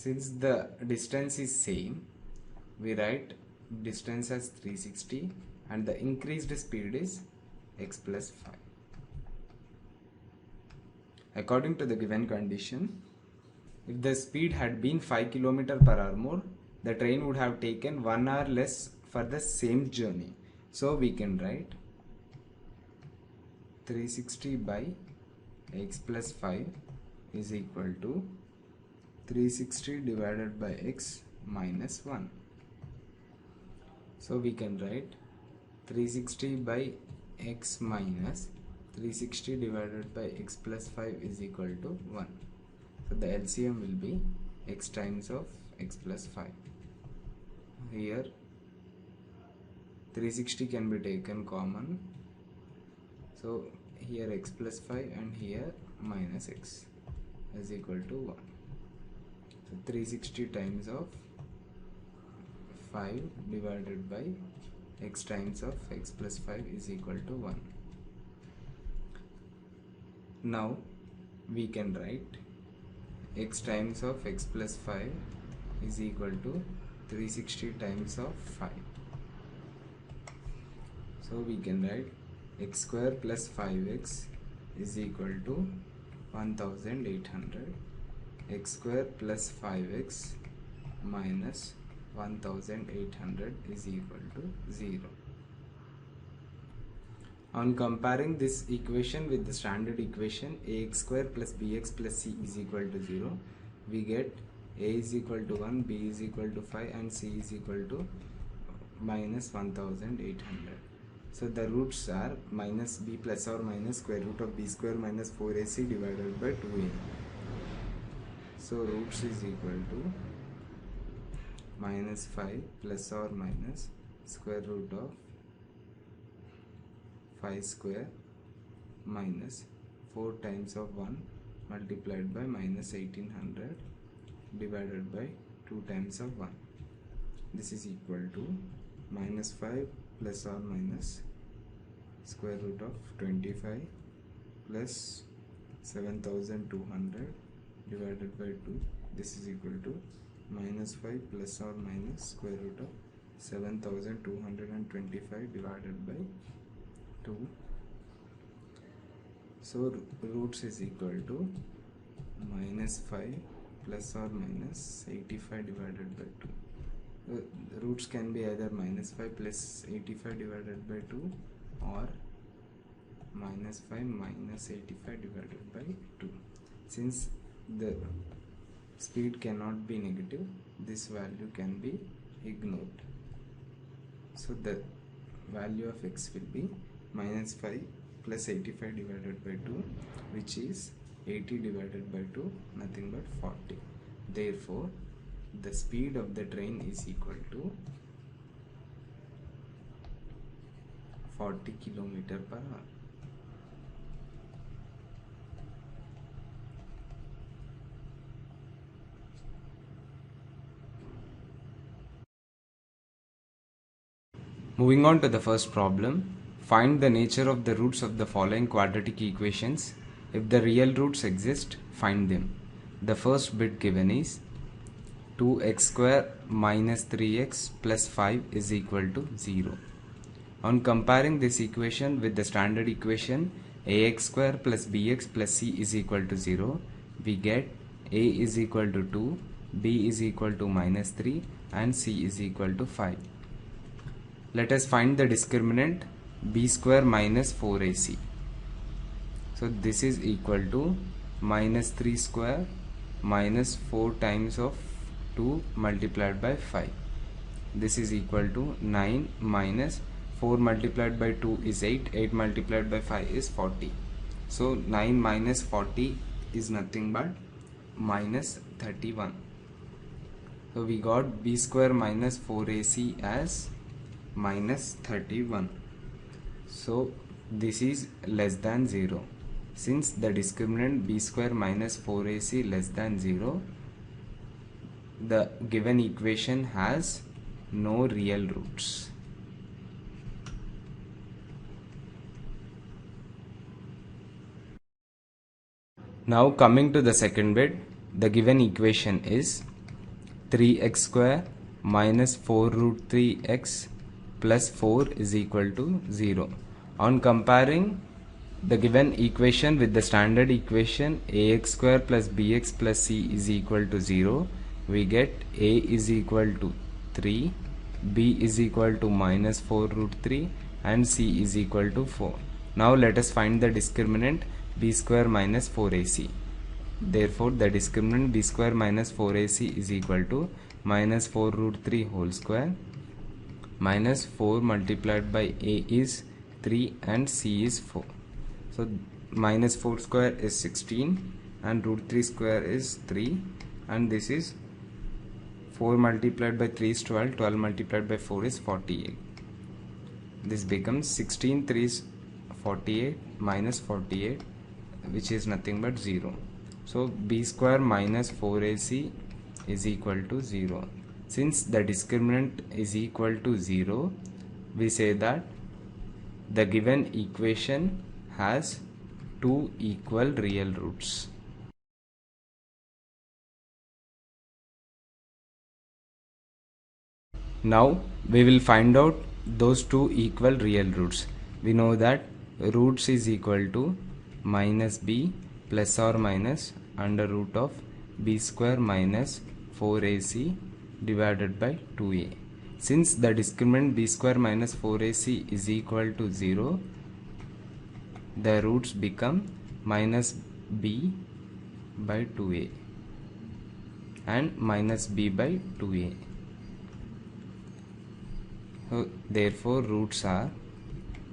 since the distance is same, we write distance as 360 and the increased speed is x plus 5. According to the given condition, if the speed had been 5 km per hour more, the train would have taken 1 hour less for the same journey. So we can write 360 by x plus 5 is equal to 360 divided by x minus 1. So we can write 360 by x minus 360 divided by x plus 5 is equal to 1. So the LCM will be x times of x plus 5. Here 360 can be taken common. So here x plus 5 and here minus x is equal to 1. So 360 times of 5 divided by x times of x plus 5 is equal to 1. Now we can write x times of x plus 5 is equal to 360 times of 5. So we can write x square plus 5x is equal to 1800. X square plus 5x minus 1800 is equal to 0. On comparing this equation with the standard equation ax square plus bx plus c is equal to 0, we get a is equal to 1, b is equal to 5 and c is equal to minus 1800. So the roots are minus b plus or minus square root of b square minus 4ac divided by 2a. So roots is equal to minus 5 plus or minus square root of 5 square minus 4 times of 1 multiplied by minus 1800 divided by 2 times of 1. This is equal to minus 5 plus or minus square root of 25 plus 7200 divided by 2. This is equal to minus 5 plus or minus square root of 7225 divided by 2. So roots is equal to minus 5 plus or minus 85 divided by 2. Roots can be either minus 5 plus 85 divided by 2 or minus 5 minus 85 divided by 2. Since the speed cannot be negative, this value can be ignored. So the value of x will be minus 5 plus 85 divided by 2, which is 80 divided by 2, nothing but 40. Therefore, the speed of the train is equal to 40 km per hour. Moving on to the first problem, find the nature of the roots of the following quadratic equations. If the real roots exist, find them. The first bit given is 2x square minus 3x plus 5 is equal to 0. On comparing this equation with the standard equation ax square plus bx plus c is equal to 0, we get a is equal to 2, b is equal to minus 3 and c is equal to 5. Let us find the discriminant b square minus 4ac. So this is equal to minus 3 square minus 4 times of 2 multiplied by 5. This is equal to 9 minus 4 multiplied by 2 is 8. 8 multiplied by 5 is 40. So 9 minus 40 is nothing but minus 31. So we got b square minus 4ac as minus 31. So this is less than 0. Since the discriminant b square minus 4ac less than 0, the given equation has no real roots. Now coming to the second bit, the given equation is 3x square minus 4 root 3x plus 4 is equal to 0. On comparing the given equation with the standard equation ax square plus bx plus c is equal to 0, we get a is equal to 3, b is equal to minus 4 root 3 and c is equal to 4. Now let us find the discriminant b square minus 4ac. Therefore, the discriminant b square minus 4ac is equal to minus 4 root 3 whole square minus 4 multiplied by a is 3 and c is 4. So minus 4 square is 16 and root 3 square is 3, and this is 4 multiplied by 3 is 12, 12 multiplied by 4 is 48. This becomes 16 3 is 48 minus 48, which is nothing but 0. So b square minus 4ac is equal to 0. Since the discriminant is equal to 0, we say that the given equation has two equal real roots. Now we will find out those two equal real roots. We know that roots is equal to minus b plus or minus under root of b square minus 4ac divided by 2a. Since the discriminant b square minus 4ac is equal to 0, the roots become minus b by 2a and minus b by 2a. So therefore roots are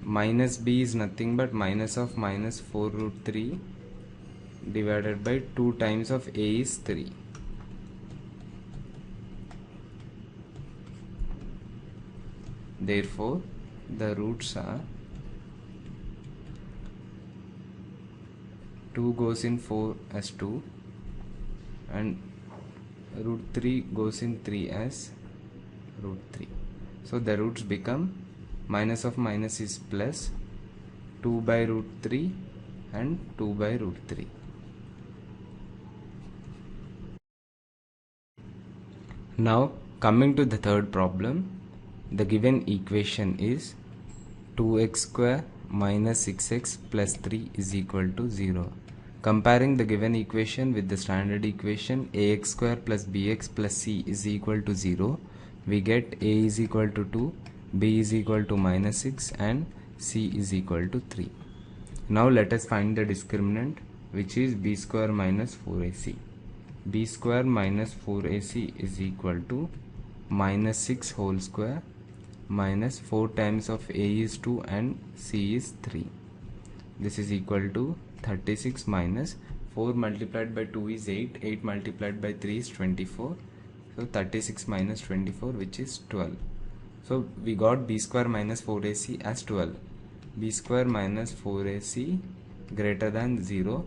minus b is nothing but minus of minus 4 root 3 divided by 2 times of a is 3. Therefore the roots are 2 goes in 4 as 2 and root 3 goes in 3 as root 3. So the roots become minus of minus is plus 2 by root 3 and 2 by root 3. Now coming to the third problem, the given equation is 2x square minus 6x plus 3 is equal to 0. Comparing the given equation with the standard equation ax square plus bx plus c is equal to 0, we get a is equal to 2, b is equal to minus 6 and c is equal to 3. Now let us find the discriminant, which is b square minus 4ac. b square minus 4ac is equal to minus 6 whole square minus 4 times of a is 2 and c is 3. This is equal to 36 minus 4 multiplied by 2 is 8, 8 multiplied by 3 is 24. So 36 minus 24, which is 12. So we got b square minus 4ac as 12. b square minus 4ac greater than 0.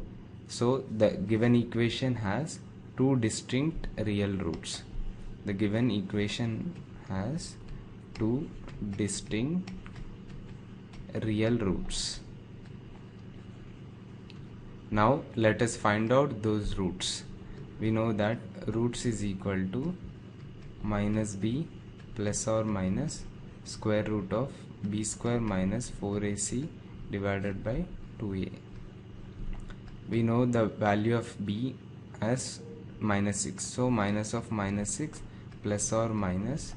So the given equation has two distinct real roots. The given equation has two distinct real roots. Now let us find out those roots. We know that roots is equal to minus b plus or minus square root of b square minus 4ac divided by 2a. We know the value of b as minus 6. So minus of minus 6 plus or minus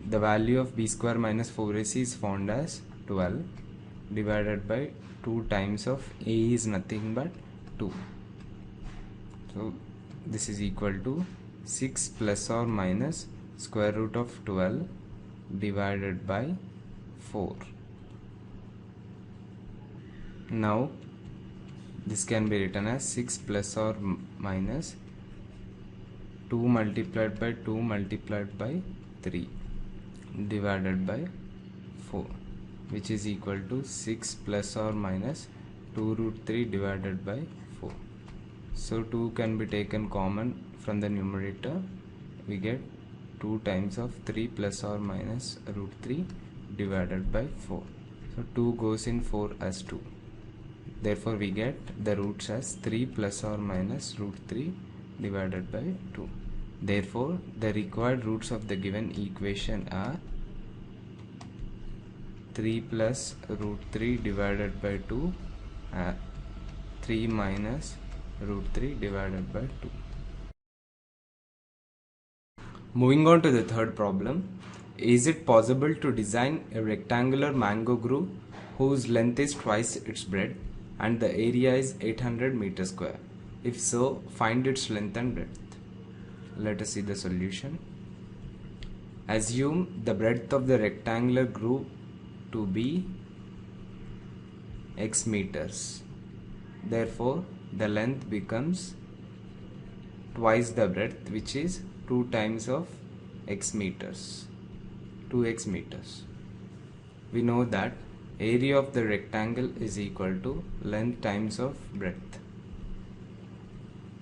the value of b square minus 4ac is found as 12 divided by 2 times of a is nothing but 2. So this is equal to 6 plus or minus square root of 12 divided by 4. Now this can be written as 6 plus or minus 2 multiplied by 2 multiplied by 3 divided by 4, which is equal to 6 plus or minus 2 root 3 divided by 4. So 2 can be taken common from the numerator. We get 2 times of 3 plus or minus root 3 divided by 4. So 2 goes in 4 as 2. Therefore we get the roots as 3 plus or minus root 3 divided by 2. Therefore the required roots of the given equation are 3 plus root 3 divided by 2 and 3 minus root 3 divided by 2. Moving on to the third problem. Is it possible to design a rectangular mango grove whose length is twice its breadth and the area is 800 meters square? If so, find its length and breadth. Let us see the solution. Assume the breadth of the rectangular group to be x meters. Therefore, the length becomes twice the breadth, which is 2 times of x meters, 2x meters. We know that area of the rectangle is equal to length times of breadth.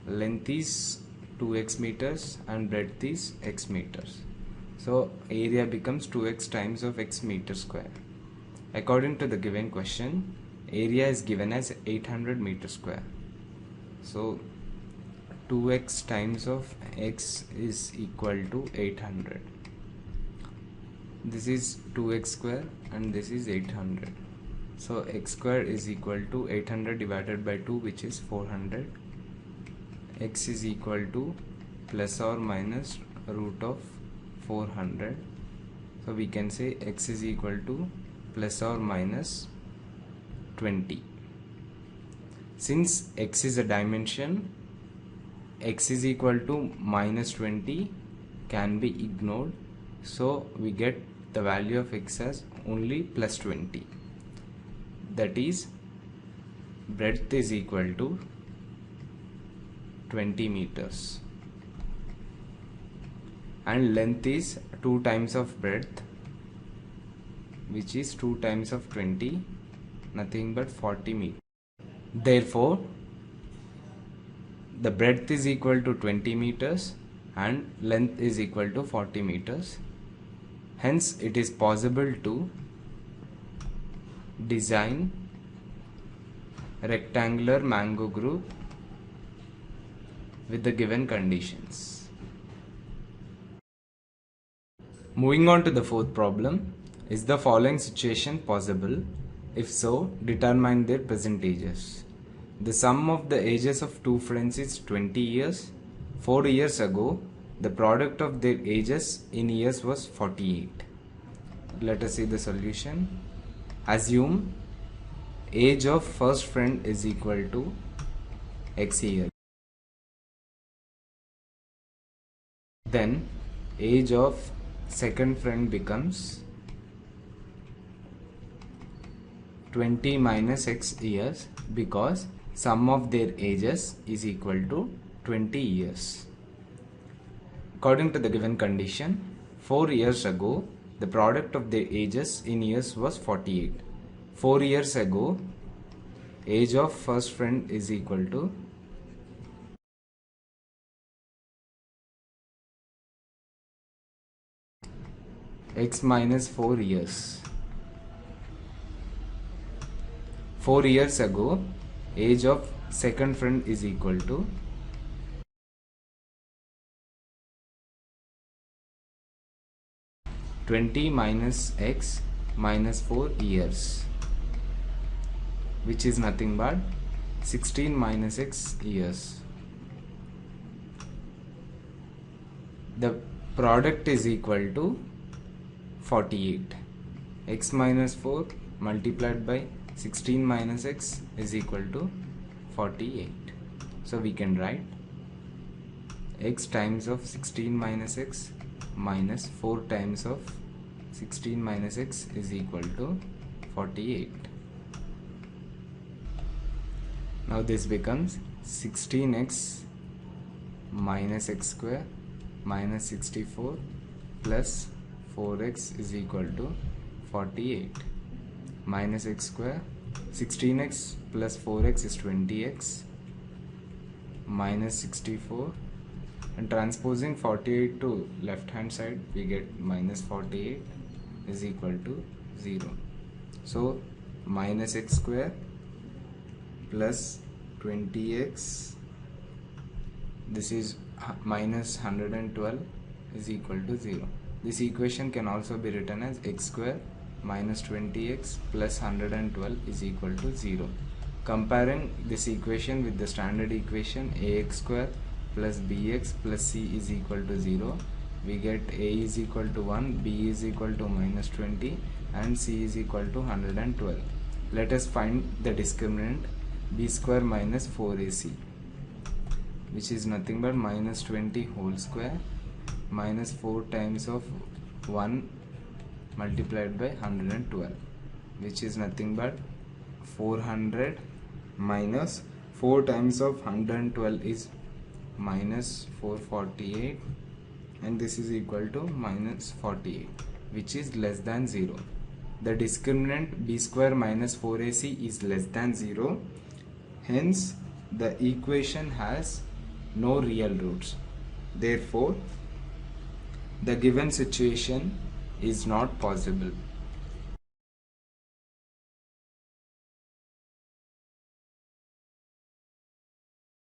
Length is 2x meters and breadth is x meters. So area becomes 2x times of x meter square. According to the given question, area is given as 800 meter square. So 2x times of x is equal to 800. This is 2x square and this is 800. So x square is equal to 800 divided by 2, which is 400. X is equal to plus or minus root of 400. So we can say x is equal to plus or minus 20. Since x is a dimension, x is equal to minus 20 can be ignored. So we get the value of x as only plus 20. That is, breadth is equal to 20 meters and length is 2 times of breadth, which is 2 times of 20, nothing but 40 meters. Therefore, the breadth is equal to 20 meters and length is equal to 40 meters. Hence, it is possible to design rectangular mango group with the given conditions. Moving on to the fourth problem. Is the following situation possible? If so, determine their present ages. The sum of the ages of two friends is 20 years. 4 years ago, the product of their ages in years was 48. Let us see the solution. Assume age of first friend is equal to x years. Then age of second friend becomes 20 minus x years, because sum of their ages is equal to 20 years. According to the given condition, 4 years ago, the product of their ages in years was 48. 4 years ago, age of first friend is equal to x minus 4 years. 4 years ago, age of second friend is equal to (20 minus x minus 4 years), which is nothing but 16 minus x years. The product is equal to 48. X minus 4 multiplied by 16 minus x is equal to 48. So we can write x times of 16 minus x minus 4 times of 16 minus x is equal to 48. Now this becomes 16x minus x square minus 64 plus 4x is equal to 48. Minus x square, 16x plus 4x is 20x minus 64, and transposing 48 to left hand side we get minus 48 is equal to 0. So minus x square plus 20x, this is minus 112 is equal to 0. This equation can also be written as x square minus 20x plus 112 is equal to 0. Comparing this equation with the standard equation ax square plus bx plus c is equal to 0, we get a is equal to 1, b is equal to minus 20 and c is equal to 112. Let us find the discriminant b square minus 4ac. which is nothing but minus 20 whole square minus 4 times of 1 multiplied by 112, which is nothing but 400 minus 4 times of 112 is minus 448, and this is equal to minus 48, which is less than 0. The discriminant b square minus 4ac is less than 0, hence the equation has no real roots. Therefore, the given situation is not possible.